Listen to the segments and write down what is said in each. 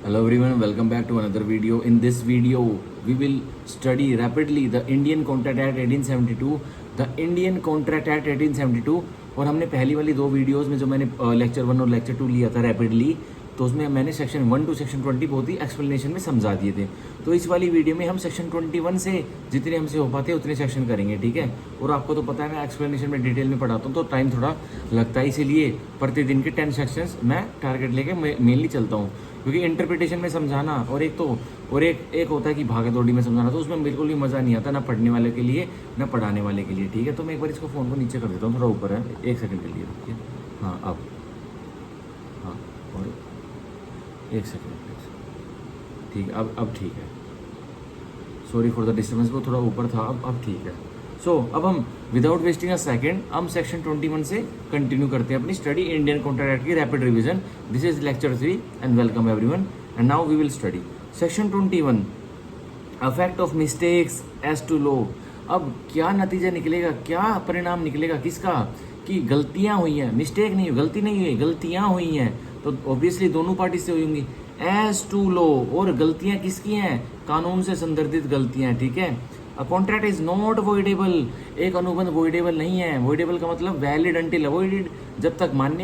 Hello everyone, welcome back to another video. In this video, we will study rapidly the Indian Contract Act 1872, the Indian Contract Act 1872। और हमने पहली वाली दो videos में जो मैंने लेक्चर 1 और लेक्चर 2 लिया था रैपिडली, तो उसमें मैंने सेक्शन 1 टू सेक्शन 20 बहुत ही एक्सप्लेनेशन में समझा दिए थे। तो इस वाली वीडियो में हम सेक्शन 21 से जितने हमसे हो पाते हैं उतने सेक्शन करेंगे, ठीक है। और आपको तो पता है मैं एक्सप्लेनेशन में डिटेल में पढ़ाता हूँ तो टाइम थोड़ा लगता है, इसीलिए प्रतिदिन के 10 सेक्शंस मैं टारगेट लेके मेनली चलता हूँ, क्योंकि इंटरप्रिटेशन में समझाना और एक होता है कि भागा दौड़ी में समझाना, तो उसमें बिल्कुल भी मज़ा नहीं आता, ना पढ़ने वाले के लिए ना पढ़ाने वाले के लिए, ठीक है। तो मैं एक बार इसको फ़ोन को नीचे कर देता हूँ, थोड़ा ऊपर है, 1 सेकंड के लिए रुकिए। हाँ अब, हाँ और 1 सेकंड प्लीज़, ठीक है। अब ठीक है, सॉरी फॉर द डिस्टर्बेंस, वो थोड़ा ऊपर था, अब ठीक है। सो अब हम विदाउट वेस्टिंग अ सेकंड हम सेक्शन 21 से कंटिन्यू करते हैं अपनी स्टडी इंडियन कॉन्ट्रैक्ट एक्ट की rapid revision. This is lecture 3 and welcome everyone and now we will study section 21 affect of mistakes as to law. अब क्या नतीजा निकलेगा, क्या परिणाम निकलेगा किसका, कि गलतियां हुई हैं, मिस्टेक नहीं, गलती नहीं हुई, गलतियां हुई हैं, तो ऑब्वियसली दोनों पार्टी से हुई होंगी, एज टू लॉ। और गलतियां किसकी हैं, कानून से संदर्भित गलतियां, ठीक है। A contract is not voidable, एक अनुबंध वॉइडेबल नहीं है। वॉइडेबल का मतलब वैलिड अंटिल अवॉइडेड, जब तक मान्य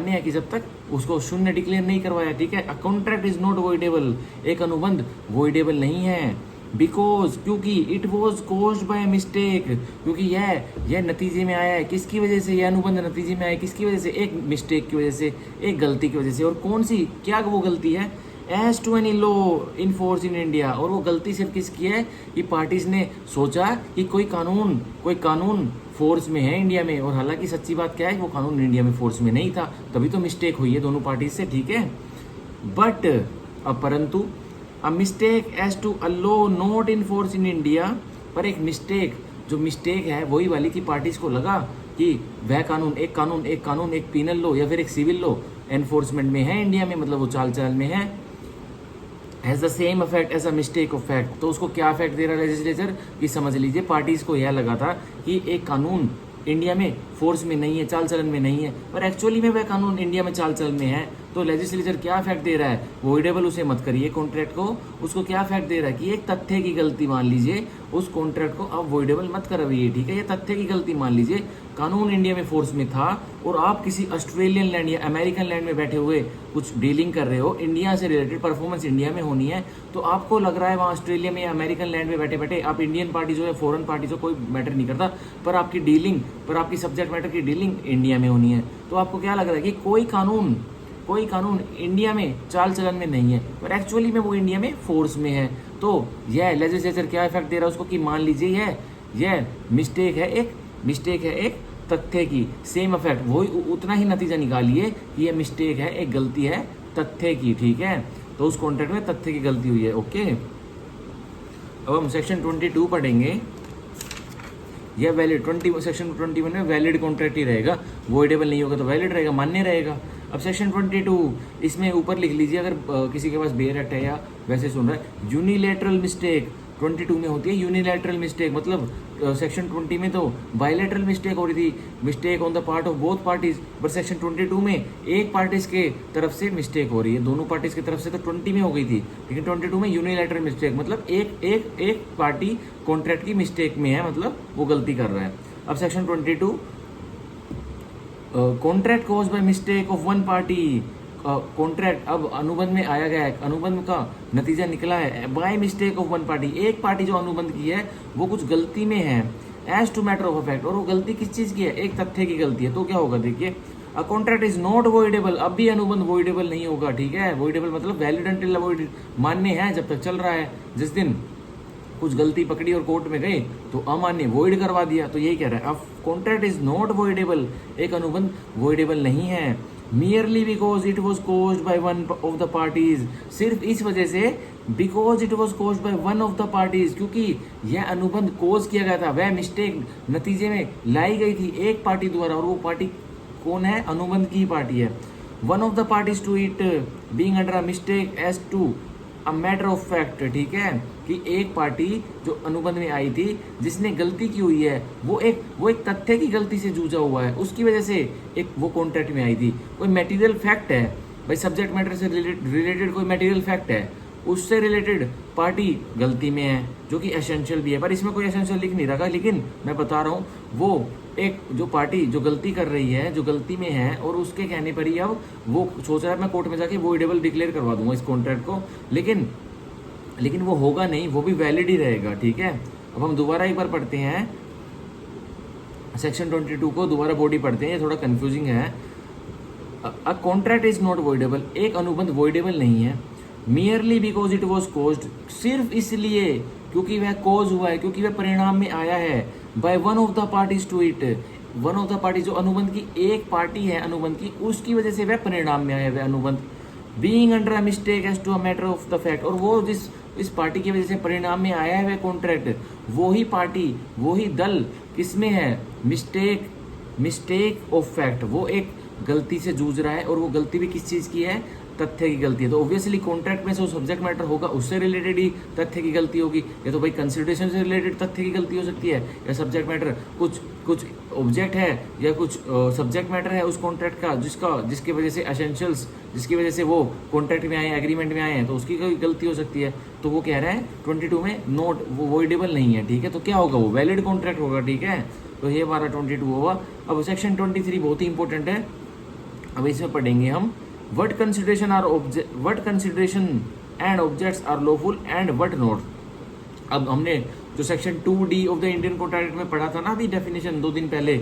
है कि जब तक उसको शून्य डिक्लेयर नहीं करवाया, ठीक है। A contract is not voidable, एक अनुबंध वॉइडेबल नहीं है। बिकॉज, क्योंकि it was caused by mistake, क्योंकि यह नतीजे में आया है, किसकी वजह से यह अनुबंध नतीजे में आया, किसकी वजह से, एक मिस्टेक की वजह से, एक गलती की वजह से। और कौन सी, क्या वो गलती है, as to any law in force in India. और वो गलती सिर्फ किसकी है, कि पार्टीज ने सोचा कि कोई कानून फोर्स में है इंडिया में, और हालांकि सच्ची बात क्या है, वो कानून इंडिया में फोर्स में नहीं था, तभी तो मिस्टेक हुई है दोनों पार्टीज से, ठीक है। बट परंतु a mistake as to a law not in force in India, पर एक मिस्टेक है वही वाली की पार्टीज को लगा कि वह कानून एक पीनल लॉ या फिर एक सिविल लॉ एनफोर्समेंट में है इंडिया में, मतलब वो चाल में है, has the same effect as a mistake of fact. तो उसको क्या इफेक्ट दे रहा है लेजिस्लेचर, कि समझ लीजिए पार्टीज को यह लगा था कि एक कानून इंडिया में फोर्स में नहीं है, चाल चलन में नहीं है, पर एक्चुअली में वह कानून इंडिया में चाल चलन में है। तो लेजिस्लेचर क्या इफेक्ट दे रहा है, वॉइडेबल उसे मत करिए कॉन्ट्रैक्ट को, उसको क्या इफेक्ट दे रहा है कि एक तथ्य की गलती मान लीजिए, उस कॉन्ट्रैक्ट को आप वॉइडेबल मत करवाइए, ठीक है। ये तथ्य की गलती मान लीजिए, कानून इंडिया में फोर्स में था और आप किसी ऑस्ट्रेलियन लैंड या अमेरिकन लैंड में बैठे हुए कुछ डीलिंग कर रहे हो, इंडिया से रिलेटेड परफॉर्मेंस इंडिया में होनी है, तो आपको लग रहा है वहाँ ऑस्ट्रेलिया में या अमेरिकन लैंड में बैठे बैठे आप इंडियन पार्टी जो है, फॉरेन पार्टी जो, कोई मैटर नहीं करता, पर आपकी सब्जेक्ट मैटर की डीलिंग इंडिया में होनी है। तो आपको क्या लग रहा है कि कोई कानून इंडिया में चाल चलन में नहीं है, पर एक्चुअली में वो इंडिया में फोर्स में है। तो यह लेजिस्लेचर क्या इफेक्ट दे रहा है उसको, कि मान लीजिए यह मिस्टेक है एक तथ्य की, सेम इफेक्ट, वही उतना ही नतीजा निकालिए कि यह मिस्टेक है, एक गलती है तथ्य की, ठीक है। तो उस कॉन्ट्रैक्ट में तथ्य की गलती हुई है, ओके। अब हम सेक्शन 22 पढ़ेंगे। यह वैलिड सेक्शन 21 में वैलिड कॉन्ट्रैक्ट ही रहेगा, वॉइडेबल नहीं होगा तो वैलिड रहेगा, मान्य रहेगा। अब सेक्शन 22 इसमें ऊपर लिख लीजिए, अगर किसी के पास बेयर एक्ट है या वैसे सुन रहा है, यूनिलैटरल मिस्टेक 22 में होती है। यूनिलैटरल मिस्टेक मतलब सेक्शन 20 में तो बायलैटरल मिस्टेक हो रही थी, mistake on the part of both parties, but section 22 में एक पार्टीज के तरफ से मिस्टेक हो रही है, दोनों पार्टीज की तरफ से तो 20 में हो गई थी, लेकिन 22 में यूनिलैटरल मिस्टेक मतलब एक पार्टी कॉन्ट्रैक्ट की मिस्टेक में है, मतलब वो गलती कर रहा है। अब section 22 contract cause by mistake of one party, contract अब अनुबंध में आया गया है, अनुबंध का नतीजा निकला है by mistake of one party, एक पार्टी जो अनुबंध की है वो कुछ गलती में है, as to matter of effect, और वो गलती किस चीज की है, एक तथ्य की गलती है। तो क्या होगा देखिए, a contract is not voidable, अब भी अनुबंध वॉइडेबल नहीं होगा, ठीक है। वॉइडेबल मतलब वैलिड अंटिल अवॉइडेड, मान्य है जब तक चल रहा है, जिस दिन कुछ गलती पकड़ी और कोर्ट में गए तो अमान्य वॉइड करवा दिया, तो यही कह रहा है। अब कॉन्ट्रैक्ट इज नॉट वॉइडेबल, एक अनुबंध वॉइडेबल नहीं है, merely because it was caused by one of the parties, सिर्फ इस वजह से, because it was caused by one of the parties, क्योंकि यह अनुबंध कोज किया गया था, वह मिस्टेक नतीजे में लाई गई थी एक पार्टी द्वारा, और वो पार्टी कौन है, अनुबंध की पार्टी है। One of the parties to it being under a mistake as to a matter of fact, ठीक है, कि एक पार्टी जो अनुबंध में आई थी जिसने गलती की हुई है, वो एक तथ्य की गलती से जूझा हुआ है, उसकी वजह से एक वो कॉन्ट्रैक्ट में आई थी। कोई मटेरियल फैक्ट है भाई सब्जेक्ट मैटर से रिलेटेड कोई मटेरियल फैक्ट है, उससे रिलेटेड पार्टी गलती में है, जो कि एसेंशियल भी है, पर इसमें कोई एसेंशियल लिख नहीं रखा, लेकिन मैं बता रहा हूँ वो एक जो पार्टी जो गलती कर रही है, जो गलती में है, और उसके कहने पर ही अब वो सोच रहा है मैं कोर्ट में जाके वोइडेबल डिक्लेयर करवा दूंगा इस कॉन्ट्रैक्ट को, लेकिन वो होगा नहीं, वो भी वैलिड ही रहेगा। ठीक है, अब हम दोबारा एक बार पढ़ते हैं सेक्शन 22 को, दोबारा बॉडी पढ़ते हैं, ये थोड़ा कंफ्यूजिंग है। A contract is not voidable, एक अनुबंध वॉइडेबल नहीं है, merely because it was caused, सिर्फ इसलिए क्योंकि वह कॉज हुआ है, क्योंकि वह परिणाम में आया है, by one of the parties to it, one of the party जो अनुबंध की एक पार्टी है अनुबंध की, उसकी वजह से वह परिणाम में आया है वह अनुबंध, being under a mistake as to a matter of the fact, और वो जिस इस पार्टी की वजह से परिणाम में आया है वह कॉन्ट्रैक्ट, वो ही पार्टी, वो ही दल किसमें है, मिस्टेक ऑफ फैक्ट, वो एक गलती से जूझ रहा है, और वो गलती भी किस चीज़ की है, तथ्य की गलती है। तो ऑब्वियसली कॉन्ट्रैक्ट में से सब्जेक्ट मैटर होगा, उससे रिलेटेड ही तथ्य की गलती होगी, या तो भाई कंसिडरेशन से रिलेटेड तथ्य की गलती हो सकती है, या सब्जेक्ट मैटर कुछ ऑब्जेक्ट है या कुछ सब्जेक्ट मैटर है उस कॉन्ट्रैक्ट का, जिसकी वजह से एसेंशियल्स, जिसकी वजह से वो कॉन्ट्रैक्ट में आए हैं, एग्रीमेंट में आए हैं, तो उसकी कोई गलती हो सकती है। तो वो कह रहे हैं 22 में नोट वो वॉइडेबल नहीं है। ठीक है, तो क्या होगा, वो वैलिड कॉन्ट्रैक्ट होगा। ठीक है, तो ये हमारा 22 होगा। अब सेक्शन 23 बहुत ही इंपॉर्टेंट है, अब इसमें पढ़ेंगे हम what consideration and objects are lawful and what not। अब हमने जो section 2D of the Indian contract में पढ़ा था ना अभी डेफिनेशन 2 दिन पहले,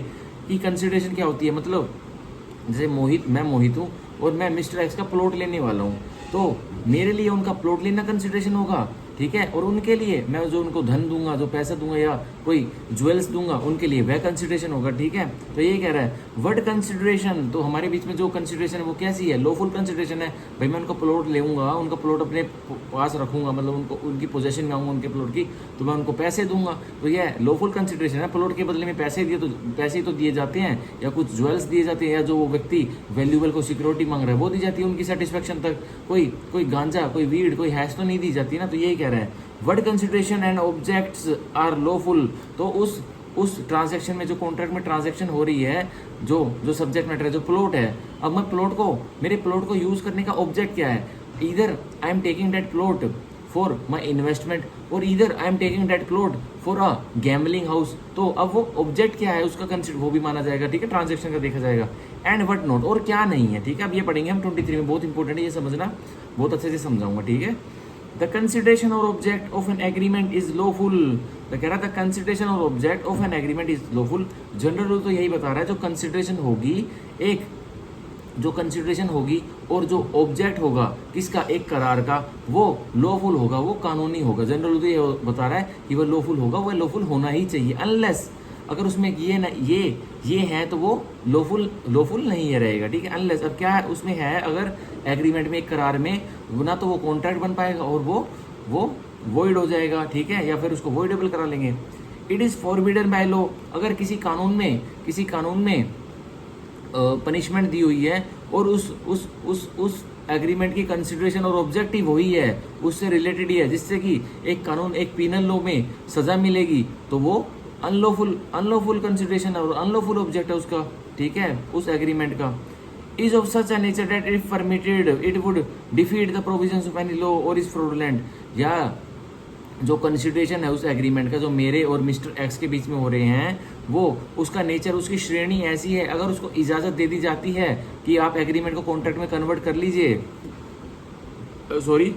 कि कंसिडरेशन क्या होती है, मतलब जैसे मैं मोहित हूँ और मैं मिस्टर एक्स का प्लॉट लेने वाला हूँ, तो मेरे लिए उनका प्लॉट लेना कंसिडरेशन होगा। ठीक है, और उनके लिए मैं जो उनको धन दूंगा, जो पैसा दूंगा या कोई ज्वेल्स दूंगा, उनके लिए वह कंसिडरेशन होगा। ठीक है, तो ये कह रहा है वर्ड कंसिडरेशन, तो हमारे बीच में जो कंसिडरेशन है वो कैसी है, लॉफुल कंसिडरेशन है। भाई मैं उनका प्लॉट लेऊंगा, उनका प्लॉट अपने पास रखूंगा, मतलब उनको उनकी पोजेशन में आऊंगा उनके प्लॉट की, तो मैं उनको पैसे दूंगा, तो यह लॉफुल कंसिडरेशन है। प्लॉट के बदले में पैसे दिए, तो पैसे ही तो दिए जाते हैं, या कुछ ज्वेल्स दिए जाते हैं, या जो वो व्यक्ति वैल्यूएबल को सिक्योरिटी मांग रहा है वो दी जाती है उनकी सेटिस्फेक्शन तक, कोई गांजा, कोई वीड, कोई हैश तो नहीं दी जाती ना। तो यही कह रहे हैं word consideration and objects are lawful, तो उस ट्रांजैक्शन में, जो कॉन्ट्रैक्ट में ट्रांजैक्शन हो रही है, जो सब्जेक्ट मैटर है, जो प्लॉट है, अब मैं मेरे प्लॉट को यूज करने का ऑब्जेक्ट क्या है, इधर I am taking that plot for my investment, और इधर I am taking that plot for a gambling house, तो अब वो ऑब्जेक्ट क्या है उसका कंसिडर वो भी माना जाएगा। ठीक है, ट्रांजैक्शन का देखा जाएगा। एंड वट नॉट, और क्या नहीं है। ठीक है, अब ये पढ़ेंगे हम 23 में, बहुत इंपॉर्टेंट है, ये समझना, बहुत अच्छे से समझाऊंगा। ठीक है, द कंसिडरेशन और object of an agreement is lawful, तो कह रहा था कंसिडरेशन और object of an agreement is lawful. General rule तो यही बता रहा है, जो कंसिडरेशन होगी, जो कंसिडरेशन होगी और जो ऑब्जेक्ट होगा किसका, एक करार का, वो लॉफुल होगा, वो कानूनी होगा। जनरल रूल तो ये बता रहा है कि वह लॉफुल होगा, वह लॉफुल होना ही चाहिए, अनलेस अगर उसमें ये है तो वो लॉफुल नहीं है रहेगा। ठीक है, अनलेस अब क्या है उसमें है, अगर एग्रीमेंट में, एक करार में, ना तो वो कॉन्ट्रैक्ट बन पाएगा और वो वॉइड हो जाएगा। ठीक है, या फिर उसको वॉइडेबल करा लेंगे। It is forbidden by law, अगर किसी कानून में पनिशमेंट दी हुई है और उस एग्रीमेंट की कंसिडरेशन और ऑब्जेक्टिव वही है, उससे रिलेटेड ही है, जिससे कि एक पीनल लॉ में सजा मिलेगी, तो वो अनलॉफुल कंसिडरेशन और अनलॉफुल ऑब्जेक्ट है उसका। ठीक है, उस एग्रीमेंट का। Is of such a nature that if permitted it would defeat the provisions of any law और इज फ्रॉडुलेंट, या जो कंसिडरेशन है उस एग्रीमेंट का, जो मेरे और मिस्टर एक्स के बीच में हो रहे हैं, वो उसका नेचर, उसकी श्रेणी ऐसी है, अगर उसको इजाज़त दे दी जाती है कि आप एग्रीमेंट को कॉन्ट्रैक्ट में कन्वर्ट कर लीजिए, sorry,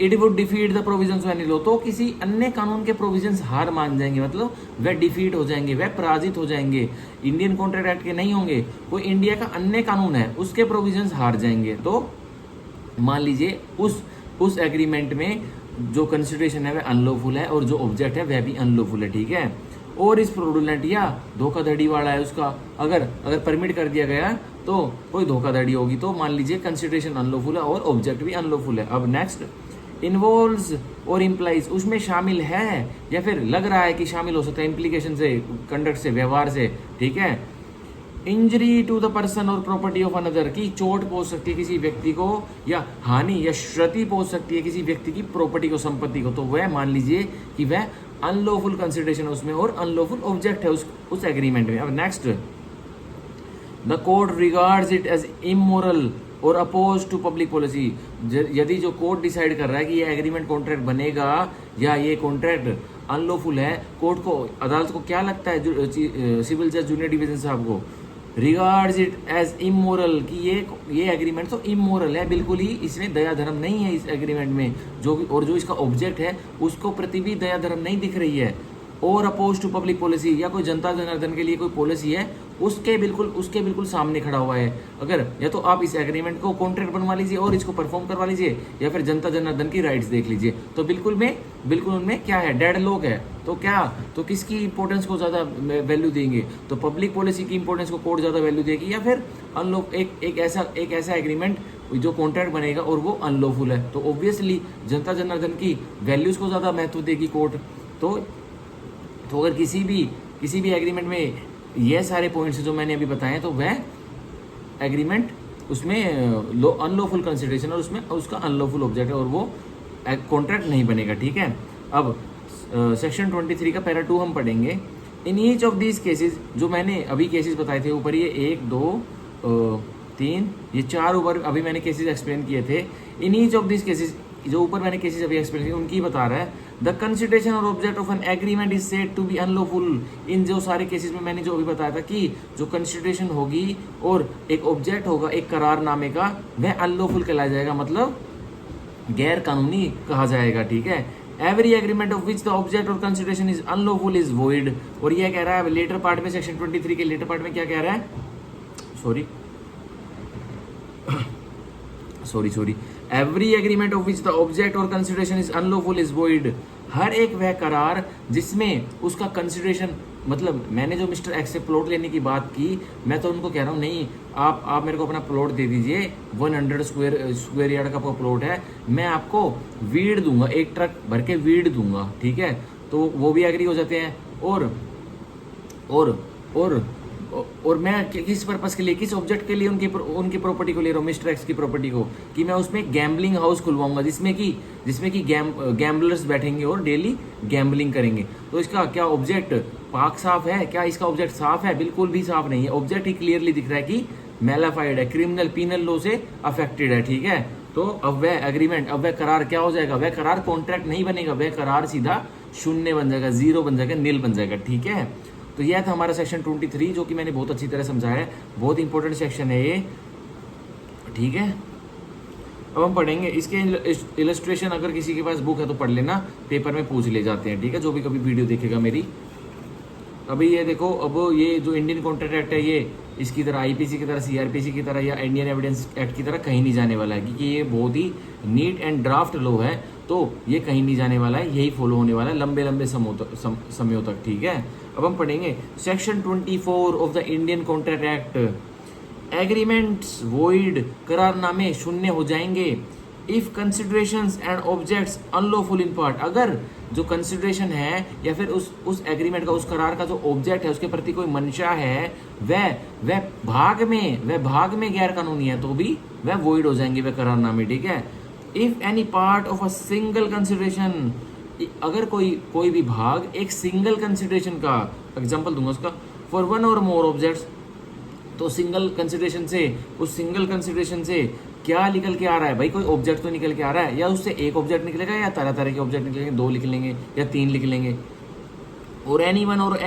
it would defeat the provisions of any law, तो किसी अन्य कानून के प्रोविजंस हार मान जाएंगे, मतलब वह डिफीट हो जाएंगे, वह पराजित हो जाएंगे, इंडियन कॉन्ट्रैक्ट एक्ट के नहीं होंगे, कोई इंडिया का अन्य कानून है उसके प्रोविजंस हार जाएंगे। तो मान लीजिए उस एग्रीमेंट में जो कंसिडरेशन है वह अनलॉफुल है और जो ऑब्जेक्ट है वह भी अनलॉफुल है। ठीक है, और इस फ्रॉडुलेंट या धोखाधड़ी वाला है उसका, अगर परमिट कर दिया गया तो कोई धोखाधड़ी होगी, तो मान लीजिए कंसिडरेशन अनलॉफुल है और ऑब्जेक्ट भी अनलॉफुल है। अब नेक्स्ट, इन्वॉल्व्स और इम्प्लाइज, उसमें शामिल है या फिर लग रहा है कि शामिल हो सकता है, इम्प्लीकेशन से, कंडक्ट से, व्यवहार से। ठीक है, इंजरी टू द पर्सन और प्रॉपर्टी ऑफ अनदर, की चोट पहुंच सकती है किसी व्यक्ति को, या हानि या क्षति पहुंच सकती है किसी व्यक्ति की प्रॉपर्टी को, संपत्ति को, तो वह मान लीजिए कि वह अनलॉफुल कंसिडरेशन उसमें और अनलॉफुल ऑब्जेक्ट है उस एग्रीमेंट में। अब next, the court regards it as immoral और अपोज टू पब्लिक पॉलिसी। यदि जो कोर्ट डिसाइड कर रहा है कि ये एग्रीमेंट कॉन्ट्रैक्ट बनेगा या ये कॉन्ट्रैक्ट अनलॉफुल है, कोर्ट को, अदालत को क्या लगता है, सिविल जज जूनियर डिवीजन साहब को, रिगार्ड्स इट एज इमोरल, कि ये एग्रीमेंट तो इमोरल है, बिल्कुल ही इसमें दया धर्म नहीं है इस एग्रीमेंट में, जो इसका ऑब्जेक्ट है उसको प्रति भी दया धर्म नहीं दिख रही है। और अपोज टू पब्लिक पॉलिसी, या कोई जनता जनार्दन के लिए कोई पॉलिसी है उसके बिल्कुल सामने खड़ा हुआ है। अगर या तो आप इस एग्रीमेंट को कॉन्ट्रैक्ट बनवा लीजिए और इसको परफॉर्म करवा लीजिए, या फिर जनता जनार्दन की राइट्स देख लीजिए, तो बिल्कुल उनमें क्या है, डेड लोग है। तो किसकी इंपॉर्टेंस को ज़्यादा वैल्यू देंगे, तो पब्लिक पॉलिसी की इंपॉर्टेंस को कोर्ट ज़्यादा वैल्यू देगी, या फिर एक ऐसा एग्रीमेंट जो कॉन्ट्रैक्ट बनेगा और वो अनलॉफुल है, तो ऑब्वियसली जनता जनार्दन की वैल्यूज़ को ज़्यादा महत्व देगी कोर्ट। तो अगर किसी भी एग्रीमेंट में ये सारे पॉइंट्स जो मैंने अभी बताए तो वह एग्रीमेंट उसमें अनलॉफुल कंसिडरेशन और उसमें उसका अनलॉफुल ऑब्जेक्ट है और वो कॉन्ट्रैक्ट नहीं बनेगा। ठीक है, अब सेक्शन 23 का पैरा 2 हम पढ़ेंगे। In each of these cases, जो मैंने अभी केसेस बताए थे ऊपर, ये 1 2 3 ये 4 ऊपर अभी मैंने केसेस एक्सप्लेन किए थे। In each of these cases, जो ऊपर मैंने केसेस अभी एक्सप्लेन किए उनकी बता रहा है, द कंसिडरेशन और object of an agreement is said to be unlawful. इन जो सारे केसेस में मैंने जो अभी बताया था कि जो कंसिडरेशन होगी और एक ऑब्जेक्ट होगा एक करारनामे का, वह अनलॉफुल कहलाया जाएगा, मतलब गैर कानूनी कहा जाएगा। ठीक है, every agreement of which the object और consideration is unlawful is void. और यह कह रहा है लेटर पार्ट में, सेक्शन 23 के लेटर पार्ट में क्या कह रहा है, sorry every agreement of which the object और consideration is unlawful is void. हर एक वह करार जिसमें उसका कंसिडरेशन, मतलब मैंने जो मिस्टर एक्स से प्लॉट लेने की बात की, मैं तो उनको कह रहा हूँ नहीं, आप मेरे को अपना प्लॉट दे दीजिए, 100 स्क्वायर यार्ड का प्लॉट है, मैं आपको वीड दूंगा, 1 ट्रक भर के वीड दूंगा। ठीक है, तो वो भी एग्री हो जाते हैं। और मैं किस पर्पस के लिए, किस ऑब्जेक्ट के लिए उनकी प्रॉपर्टी को ले रहा हूँ, मिस्टर एक्स की प्रॉपर्टी को, कि मैं उसमें गैम्बलिंग हाउस खुलवाऊंगा जिसमें कि गैम्बलर्स बैठेंगे और डेली गैम्बलिंग करेंगे। तो इसका क्या ऑब्जेक्ट पाक साफ है, क्या इसका ऑब्जेक्ट साफ है? बिल्कुल भी साफ नहीं है। ऑब्जेक्ट ही क्लियरली दिख रहा है कि मैलाफाइड है, क्रिमिनल पीनल लॉ से अफेक्टेड है। ठीक है, तो अब वह एग्रीमेंट, अब वह करार क्या हो जाएगा, वह करार कॉन्ट्रैक्ट नहीं बनेगा, वह करार सीधा शून्य बन जाएगा, 0 बन जाएगा, नील बन जाएगा। ठीक है, तो यह था हमारा सेक्शन 23, जो कि मैंने बहुत अच्छी तरह समझाया है, बहुत इंपॉर्टेंट सेक्शन है ये। ठीक है, अब हम पढ़ेंगे इसके इलस्ट्रेशन। अगर किसी के पास बुक है तो पढ़ लेना, पेपर में पूछ ले जाते हैं। ठीक है, जो भी कभी वीडियो देखेगा मेरी। अभी ये देखो, अब ये जो इंडियन कॉन्ट्रैक्ट एक्ट है, ये इसकी तरह आईपीसी की तरह, सीआरपीसी की तरह या इंडियन एविडेंस एक्ट की तरह कहीं नहीं जाने वाला है, क्योंकि ये बहुत ही नीट एंड ड्राफ्ट लॉ है, तो ये कहीं नहीं जाने वाला है, यही फॉलो होने वाला है लंबे समयों तक। ठीक है, अब हम पढ़ेंगे section 24 of the Indian contract act. Agreements void, करारनामे शून्य हो जाएंगे if considerations and objects unlawful in part. अगर जो कंसिडरेशन है या फिर उस एग्रीमेंट का, उस करार का जो ऑब्जेक्ट है, उसके प्रति कोई मंशा है, वह भाग में गैर कानूनी है, तो भी वह वॉइड हो जाएंगे वह करारनामे। ठीक है, if any part of a single consideration, अगर कोई भी भाग एक सिंगल कंसिडरेशन का, एग्जांपल दूंगा उसका, फॉर वन और मोर ऑब्जेक्ट्स, तो सिंगल कंसिडरेशन से, उस सिंगल कंसिडरेशन से क्या निकल के आ रहा है भाई, कोई ऑब्जेक्ट तो निकल के आ रहा है, या उससे एक ऑब्जेक्ट निकलेगा या तरह तरह के ऑब्जेक्ट निकलेंगे, 2 लिख लेंगे या 3 लिख लेंगे। और एनी वन और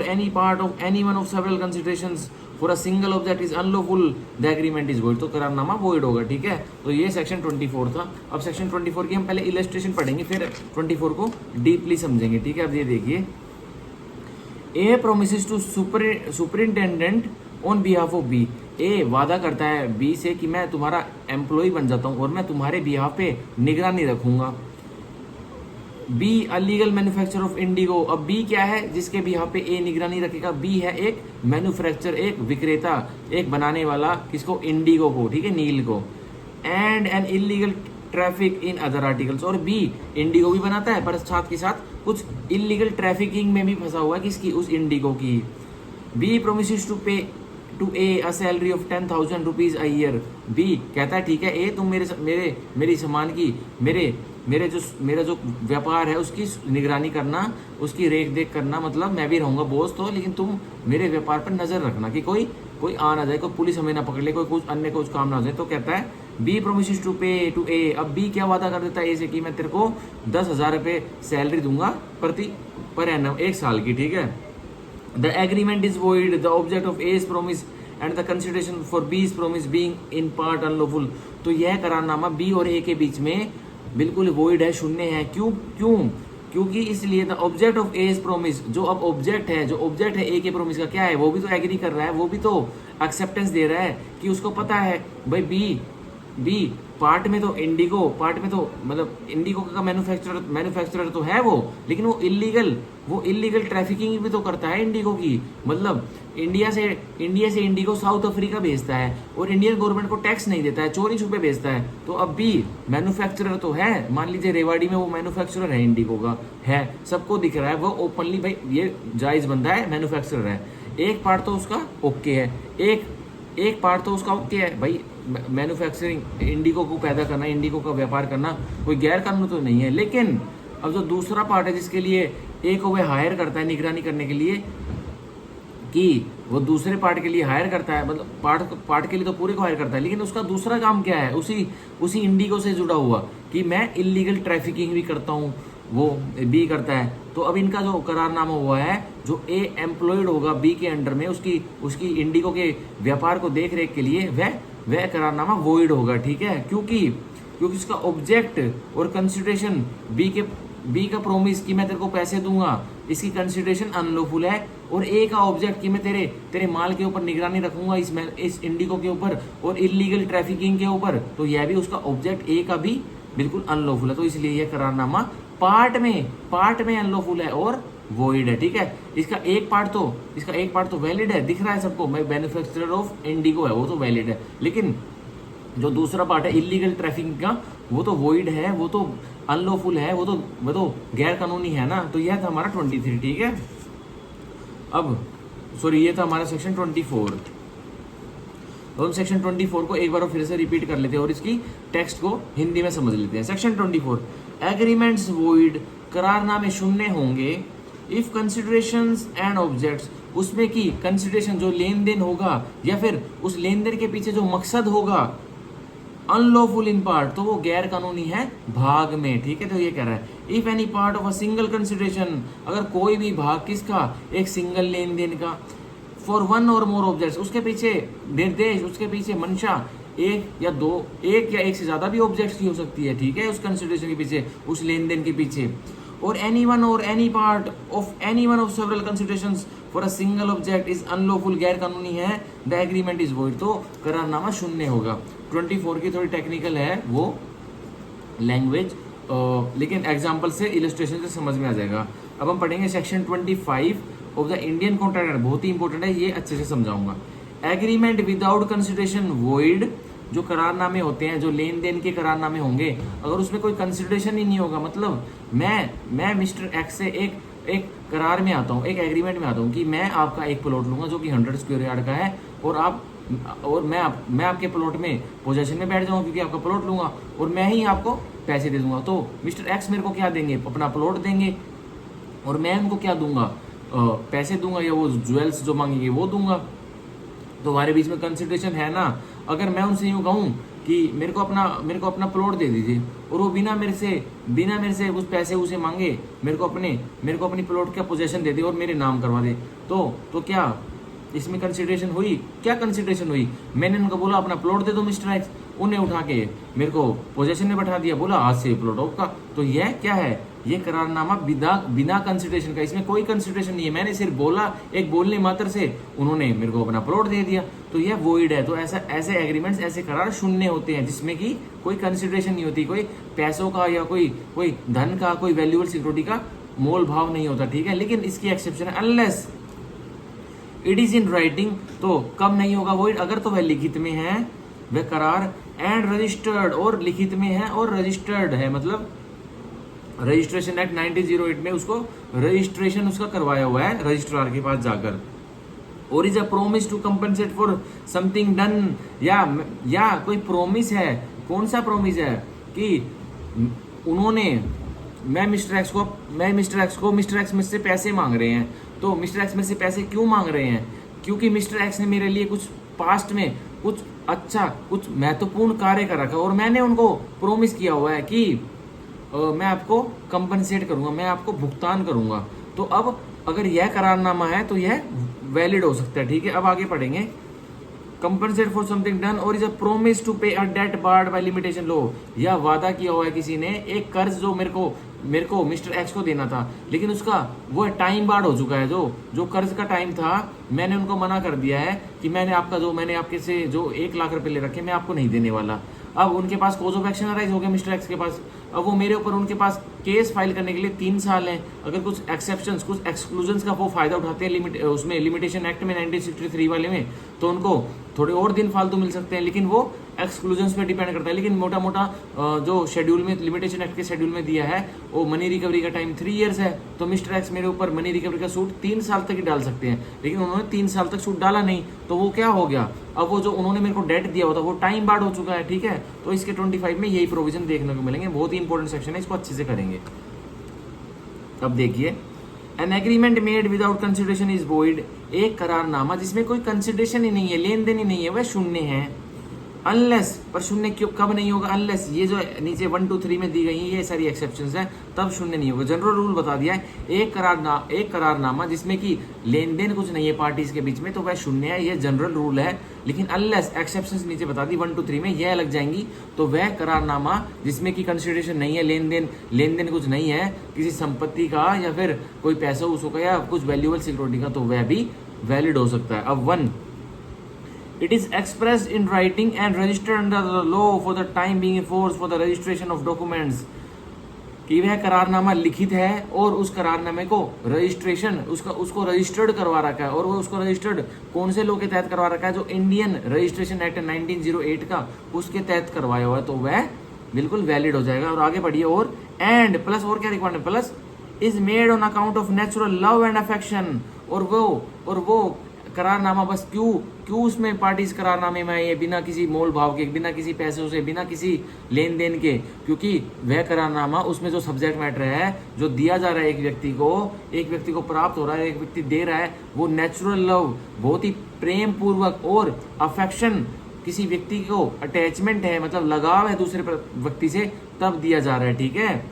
any part of any one of several considerations for a single object is unlawful, the agreement is void, तो करारनामा वॉइड होगा। ठीक है, तो ये सेक्शन 24 था। अब सेक्शन 24 की हम पहले इलस्ट्रेशन पढ़ेंगे, फिर 24 को डीपली समझेंगे। ठीक है, अब ये देखिए, A promises to superintendent on behalf of B. A वादा करता है बी से कि मैं तुम्हारा एम्प्लॉय बन जाता हूँ और मैं तुम्हारे बिहाफ पे निगरानी रखूंगा। B illegal manufacture of indigo. अब बी क्या है जिसके बिहाफ पे ए निगरानी रखेगा? बी है एक मैन्युफैक्चर, एक विक्रेता, एक बनाने वाला, किसको? इंडिगो को। ठीक है, नील को। And an illegal traffic in other articles. और बी इंडिगो भी बनाता है पर साथ के साथ कुछ इलीगल ट्रैफिकिंग में भी फंसा हुआ है, किसकी? उस इंडिगो की। B promises to A a salary of 10,000 rupees a year. B कहता है ठीक है ए, तुम मेरी सामान की, मेरा जो व्यापार है उसकी निगरानी करना, उसकी रेख देख करना, मतलब मैं भी रहूंगा बॉस तो, लेकिन तुम मेरे व्यापार पर नजर रखना कि कोई कोई आ ना जाए, कोई पुलिस हमें ना पकड़ ले, कोई कुछ अन्य कुछ काम ना हो जाए, तो कहता है बी प्रोमिसेस टू पे टू ए। अब बी क्या वादा कर देता है ए से कि मैं तेरे को 10,000 रुपये सैलरी दूंगा पर एनम, 1 साल की, ठीक है। The agreement is void, the object of as promise and the consideration for B's promise being in part unlawful. तो यह करारनामा बी और ए के बीच में बिल्कुल वॉइड है, शून्य है। क्यों? क्योंकि इसलिए the object of as promise, जो अब ऑब्जेक्ट है ए के प्रोमिस का, क्या है, वो भी तो एग्री कर रहा है, वो भी तो एक्सेप्टेंस दे रहा है कि उसको पता है भाई बी पार्ट में तो मतलब इंडिगो का मैन्युफैक्चरर तो है वो, लेकिन वो इलीगल ट्रैफिकिंग भी तो करता है इंडिगो की। मतलब इंडिया से इंडिगो साउथ अफ्रीका भेजता है और इंडियन गवर्नमेंट को टैक्स नहीं देता है, चोरी छुपे भेजता है। तो अब भी मैन्युफैक्चरर तो है, मान लीजिए रेवाड़ी में वो मैन्युफैक्चरर है, इंडिगो का है, सबको दिख रहा है, वो ओपनली भाई ये जायज बंदा है, मैन्युफैक्चरर है। एक पार्ट तो उसका ओके है, एक पार्ट तो उसका ओके है भाई, मैन्युफैक्चरिंग इंडिगो को पैदा करना, इंडिगो का व्यापार करना कोई गैर कानूनी तो नहीं है। लेकिन अब जो दूसरा पार्ट है जिसके लिए ए को वह हायर करता है निगरानी करने के लिए, कि वो दूसरे पार्ट के लिए हायर करता है, मतलब पार्ट के लिए तो पूरे को हायर करता है, लेकिन उसका दूसरा काम क्या है, उसी इंडिगो से जुड़ा हुआ कि मैं इलीगल ट्रैफिकिंग भी करता हूँ, वो बी करता है। तो अब इनका जो करारनामा हुआ है, जो ए एम्प्लॉयड होगा बी के अंडर में, उसकी इंडिगो के व्यापार को देख रेख के लिए, वह करारनामा वॉइड होगा, ठीक है। क्योंकि उसका ऑब्जेक्ट और कंसिडरेशन बी का प्रोमिस कि मैं तेरे को पैसे दूंगा, इसकी कंसिडरेशन अनलॉफुल है, और ए का ऑब्जेक्ट कि मैं तेरे माल के ऊपर निगरानी रखूंगा, इस इंडिगो के ऊपर और इलीगल ट्रैफिकिंग के ऊपर, तो यह भी उसका ऑब्जेक्ट ए का भी बिल्कुल अनलॉफुल है। तो इसलिए यह करारनामा पार्ट में अनलॉफुल है और वॉइड है, ठीक है। इसका एक पार्ट तो वैलिड है, दिख रहा है सबको, मैं मैन्युफैक्चरर ऑफ इंडिगो है, वो तो वैलिड है, लेकिन जो दूसरा पार्ट है इलीगल ट्रैफिकिंग का, वो तो वॉइड है, वो तो अनलॉफुल है, वो तो गैर कानूनी है ना। तो यह था हमारा 23, ठीक है। अब सॉरी, ये था हमारा सेक्शन 24। तो हम सेक्शन 24 को एक बार फिर से रिपीट कर लेते हैं और इसकी टेक्स्ट को हिंदी में समझ लेते हैं। सेक्शन 24, एग्रीमेंट्स वॉइड, करारनामे शून्य होंगे इफ कंसिडरेशंस एंड ऑब्जेक्ट्स, उसमें की कंसिडरेशन जो लेन देन होगा या फिर उस लेन देन के पीछे जो मकसद होगा, अनलॉफुल इन पार्ट, तो वो गैर कानूनी है भाग में, ठीक है। तो ये कह रहा है if any part of a single consideration, अगर कोई भी भाग किसका, एक सिंगल लेन देन का, फॉर वन और मोर ऑब्जेक्ट्स, उसके पीछे निर्देश, उसके पीछे मंशा एक या एक से ज्यादा भी ऑब्जेक्ट्स की हो सकती है, ठीक है, उस कंसिडरेशन के पीछे, उस लेन देन के पीछे, और एनी वन और any part of any one of several considerations for a single object is unlawful, गैर कानूनी है, द एग्रीमेंट इज वॉइड, तो करारनामा शून्य होगा। 24 की थोड़ी टेक्निकल है वो लैंग्वेज, लेकिन एग्जाम्पल से, इलस्ट्रेशन से समझ में आ जाएगा। अब हम पढ़ेंगे section 25 of the Indian contract, बहुत ही इंपॉर्टेंट है, ये अच्छे से समझाऊंगा। एग्रीमेंट विदाउट कंसिडरेशन वॉइड, जो करारनामे होते हैं, जो लेन देन के करारनामे होंगे, अगर उसमें कोई कंसिडरेशन ही नहीं होगा, मतलब मैं मिस्टर एक्स से एक करार में आता हूँ, एक एग्रीमेंट में आता हूँ कि मैं आपका एक प्लॉट लूंगा जो कि 100 स्क्वायर यार्ड का है, और मैं आपके प्लॉट में पोजेशन में बैठ जाऊंगा क्योंकि आपका प्लॉट लूंगा, और मैं ही आपको पैसे दे दूंगा। तो मिस्टर एक्स मेरे को क्या देंगे, अपना प्लॉट देंगे, और मैं उनको क्या दूंगा, पैसे दूंगा, या वो ज्वेल्स जो मांगेंगे वो दूंगा। तो हमारे बीच में कंसिडरेशन है ना। अगर मैं उनसे यूँ कहूँ कि मेरे को अपना प्लॉट दे दीजिए, और वो बिना मेरे से कुछ पैसे उसे मांगे मेरे को अपनी प्लॉट का पोजेशन दे दे और मेरे नाम करवा दे, तो क्या इसमें कंसिडरेशन हुई? क्या कंसिडरेशन हुई? मैंने उनको बोला अपना प्लॉट दे दो मिस्टर एक्स, उन्हें उठा के मेरे को पोजेशन में बैठा दिया, बोला आज से प्लॉट आपका। तो यह क्या है? ये करारनामा बिना कंसिडरेशन का, इसमें कोई कंसिडरेशन नहीं है, मैंने सिर्फ बोला, एक बोलने मात्र से उन्होंने मेरे को अपना प्लॉट दे दिया, तो यह वॉइड है। तो ऐसे एग्रीमेंट्स, ऐसे करार शून्य होते हैं जिसमें कि कोई कंसिडरेशन नहीं होती, कोई पैसों का या कोई धन का, कोई वैल्यूएबल सिक्योरिटी का मोल भाव नहीं होता, ठीक है। लेकिन इसकी एक्सेप्शन है, unless it is in writing, तो कब नहीं होगा वॉइड? अगर तो वह लिखित में है वह करार, एंड रजिस्टर्ड, और लिखित में है और रजिस्टर्ड है, मतलब रजिस्ट्रेशन एक्ट 1908 में उसको रजिस्ट्रेशन उसका करवाया हुआ है रजिस्ट्रार के पास जाकर, और is a promise to compensate for something done, या कोई प्रोमिस है। कौन सा प्रोमिस है? कि उन्होंने मिस्टर एक्स मुझसे पैसे मांग रहे हैं, तो मिस्टर एक्स में से पैसे क्यों मांग रहे हैं? क्योंकि मिस्टर एक्स ने मेरे लिए कुछ पास्ट में कुछ अच्छा कुछ महत्वपूर्ण कार्य कर रखा और मैंने उनको प्रोमिस किया हुआ है कि मैं आपको कंपनसेट करूंगा, मैं आपको भुगतान करूंगा। तो अब अगर यह करारनामा है तो यह वैलिड हो सकता है, ठीक है। अब आगे पढ़ेंगे। कंपनसेट फॉर समथिंग डन और is a promise to pay a debt barred by limitation law. यह वादा किया हुआ है किसी ने, एक कर्ज जो मेरे को मिस्टर एक्स को देना था, लेकिन उसका वो टाइम बार्ड हो चुका है। जो कर्ज का टाइम था मैंने उनको मना कर दिया है कि मैंने आपके से जो 1 लाख रुपए ले रखे मैं आपको नहीं देने वाला। अब उनके पास कोज ऑफ एक्शन अराइज हो गया मिस्टर एक्स के पास। अब वो मेरे ऊपर उनके पास केस फाइल करने के लिए 3 साल हैं। अगर कुछ एक्सेप्शंस कुछ एक्सक्लूजन्स का वो फायदा उठाते हैं उसमें लिमिटेशन एक्ट में 1963 वाले में, तो उनको थोड़े और दिन फालतू मिल सकते हैं, लेकिन वो एक्सक्लूजन्स पे डिपेंड करता है। लेकिन मोटा मोटा जो शेड्यूल में लिमिटेशन एक्ट के शेड्यूल में दिया है वो मनी रिकवरी का टाइम 3 ईयर्स है। तो मिस्टर एक्स मेरे ऊपर मनी रिकवरी का सूट 3 साल तक ही डाल सकते हैं, लेकिन उन्होंने 3 साल तक सूट डाला नहीं। तो वो क्या हो गया, अब वो जो उन्होंने मेरे को डेट दिया हुआ था वो टाइम बार्ड हो चुका है, ठीक है। तो इसके 25 में यही प्रोविजन देखने को मिलेंगे। बहुत ही इंपॉर्टेंट सेक्शन है, इसको अच्छे से करेंगे। अब देखिए, an agreement made without consideration is void. एक करारनामा जिसमें कोई कंसिडरेशन ही नहीं है, लेन देन ही नहीं है, वह शून्य है। अनलेस, पर शून्य क्यों कब नहीं होगा, अनलेस ये जो नीचे 1 2 3 में दी गई है ये सारी एक्सेप्शंस है, तब शून्य नहीं होगा। जनरल रूल बता दिया है, एक करारनामा जिसमें कि लेन देन कुछ नहीं है पार्टीज के बीच में तो वह शून्य है, ये जनरल रूल है। लेकिन अनलेस एक्सेप्शंस नीचे बता दी 1 2 3 में यह लग जाएंगी, तो वह करारनामा जिसमें कि कंसिडरेशन नहीं है, लेन देन कुछ नहीं है किसी संपत्ति का या फिर कोई पैसा उसो का या कुछ वैल्यूएबल सिक्योरिटी का, तो वह भी वैलिड हो सकता है। अब 1, it is expressed in writing and registered under the law for the time being in force for the registration of documents। कि वह करारनामा लिखित है और उस करारनामे को रजिस्ट्रेशन उसको रजिस्टर्ड करवा रखा है, और वो उसको रजिस्टर्ड कौन से लॉ के तहत करवा रखा है, जो इंडियन रजिस्ट्रेशन एक्ट 1908 का उसके तहत करवाया हुआ है, तो वह बिल्कुल वैलिड हो जाएगा। और आगे बढ़िए, और एंड प्लस और क्या requirement, plus is made on account of natural love and affection. और वो करारनामा बस क्यों उसमें पार्टीज करारनामे में ये बिना किसी मोल भाव के, बिना किसी पैसों से, बिना किसी लेन देन के, क्योंकि वह करारनामा उसमें जो सब्जेक्ट मैटर है जो दिया जा रहा है एक व्यक्ति को प्राप्त हो रहा है, एक व्यक्ति दे रहा है, वो नेचुरल लव बहुत ही प्रेम पूर्वक और अफेक्शन किसी व्यक्ति को अटैचमेंट है, मतलब लगाव है दूसरे व्यक्ति से, तब दिया जा रहा है, ठीक है।